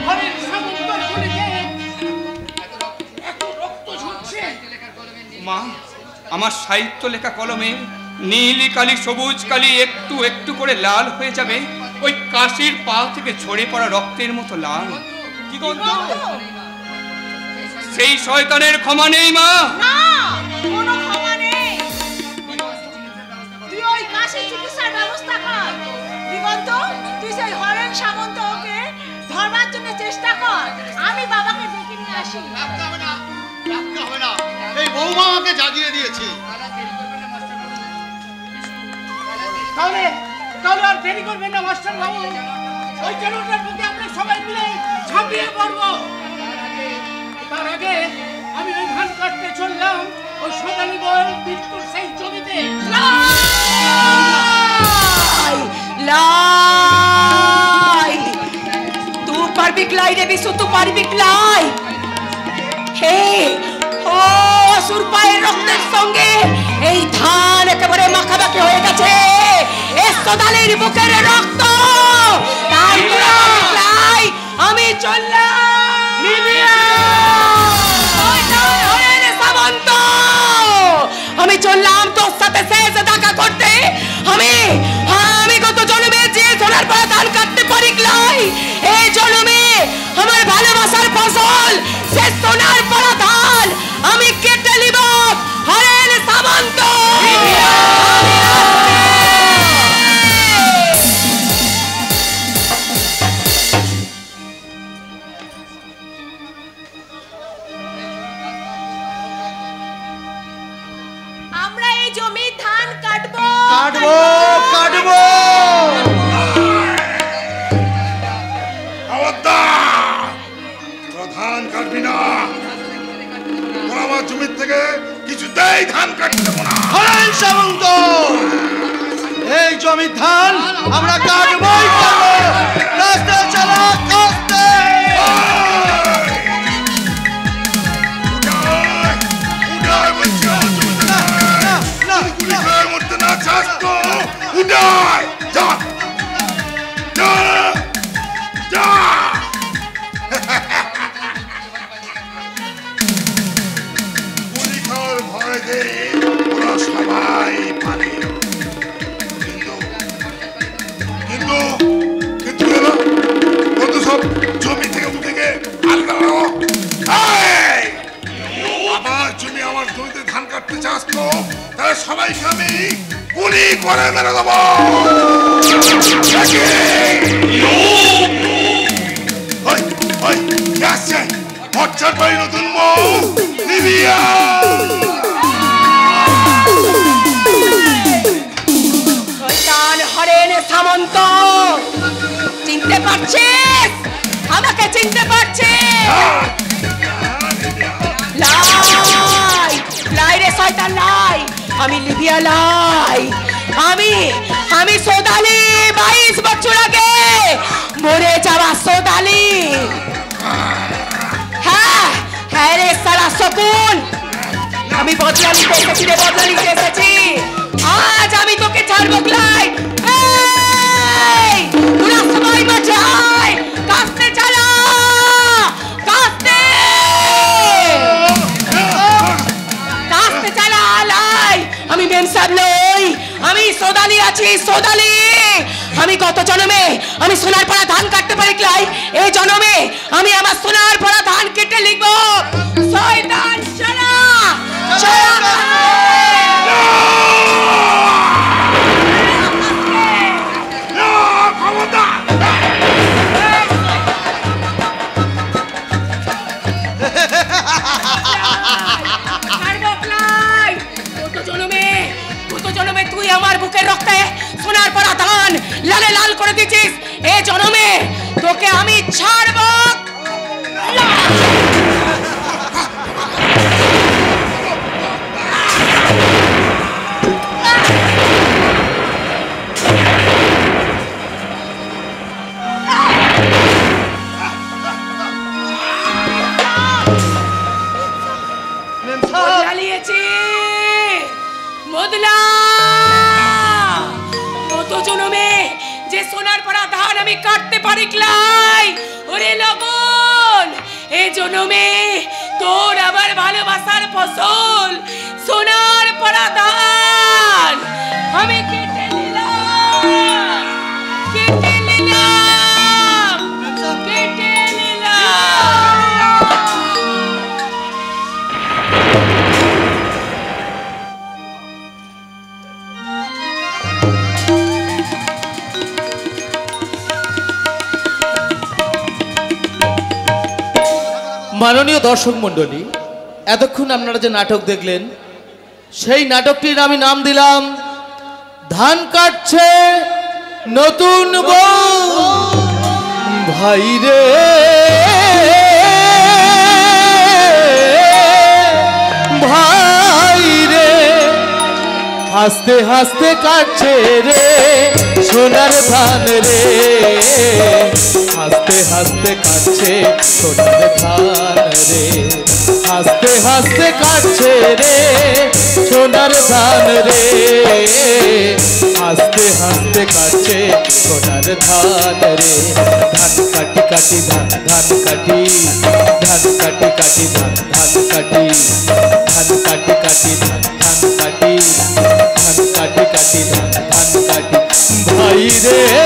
হরেন সামন্তর শরীরে এত রক্ত ঝরছে। মা, আমার সাহিত্য লেখা কলমে নীলি কালি সবুজ কালি একটু একটু করে লাল হয়ে যাবে, ওই কাশির পা থেকে ঝরে পড়া রক্তের মতো লাল। কি গন্ধ? সেই শয়তানের ক্ষমা নেই মা। না, কোনো ক্ষমা নেই। তুই ওই কাশি চিকিৎসার ব্যবস্থা কর। দিগন্ত, তুই সেই হরেন সামন্তকে ধরবার জন্য চেষ্টা কর। আমি বাবাকে ডেকে নিয়ে আসি। হবে না, এই বৌমা আমাকে জাগিয়ে দিয়েছে। তাহলে আর দেরি করবেন না মাস্টার বাবু, ওই জনতার প্রতি আমরা সবাই মিলে ঝাঁপিয়ে পড়বো। তার আগে আমি ওই ধান কাটতে চললাম ওই সোনালী বল মৃত্যুর সেই জমিতে। তুই পারবি ক্লাই রে বিশু, তুই পারবি ক্লাই। হে ও অসুর পায়ের রক্তের সঙ্গে এই ধান একেবারে মাখামাখি হয়ে গেছে। এ সোনালীর বুকের রক্ত, আমি চললাম। সামন্ত, আমি চললাম তোর সাথে শেষ দেখা করতে। আমি কত জন্মে যে সোনার পরে ধান কাটতে পারি ক্লাই, এই জন্মে আমার ভালোবাসার ফসল সে সোনার পরা ধান আমি কেটে নিব। হরেন সামন্ত, আমরা এই জমি ধান কাটবো। ধান কাটবি না, তোরা আমার জমির থেকে কিছুতেই ধান কাটতে দেবো না। হরেন সামন্ত, এই জমির ধান আমরা কাটবই কাটবো। রাস্তা চালা কাটতে। মরতে না চাস তো উঠায় যা যা যা। ভয়তে ওরা সবাই পারে, কিন্তু কিন্তু কিন্তু সব তাহলে সবাইকে আমি গুলি করে মেরে দেবো। আসছে হচ্ছার বাড়ি নতুন বউ নিভিয়া। শয়তান হরেন সামন্ত, চিনতে পারছিস? আমাকে চিনতে পারছিস? লাই লাই রে শয়তান লাই, আমি লিভিয়া লাই। আমি সোদালি, 22 বছর আগে মরে যাওয়া সোদালি। হ্যাঁ হ্যাঁ রে সারা শকুন, আমি বদলা নিতে এসেছি রে, বদলা নিতে এসেছি। আজ আমি তোকে ছাড়বো ক্লাই। তোরা সবাই মাঠে আয়, কাস্তে চালা, কাস্তে কাস্তে চালা লাই। আমি মেম সাহেব নই, আমি সোদালি আছি, সোদালি। আমি গত জন্মে আমি সোনার পাড়া ধান কাটতে পারি ক্লাই, এই জন্মে আমি আমার সোনার পাড়া ধান কেটে লিখবো শয়তান চালা চালা। তুই আমার বুকের রক্তে সোনার পরা ধান লালে লাল করে দিয়েছিস, এই জন্মে তোকে আমি ছাড়বো। যে সোনার পরা ধান আমি কাটতে পারি ক্লাই, ওরে লগন এই জন্মে তোর আবার ভালোবাসার ফসল সোনার পরা ধান আমি কেটে নিলাম, কেটে নিলাম, কেটে নিলাম। মাননীয় দর্শক মণ্ডলী, এতক্ষণ আপনারা যে নাটক দেখলেন সেই নাটকটির আমি নাম দিলাম ধান কাটছে নতুন বউ। ভাই রে ভাই রে, হাসতে হাসতে কাটছে রে সোনার ধান রে, হাসতে হাসতে কাটছে সোনার ধান রে, হাসতে হাসতে কাটছে রে সোনার ধান রে, হাসতে হাসতে কাটছে সোনার ধান রে। ধান কাটি কাটি ধান ধান কাটি, ধান কাটি কাটি ধান ধান কাটি, ধান কাটি কাটি ধান ধান কাটি, ধান কাটি কাটি ধান ধান কাটি। ভাই রে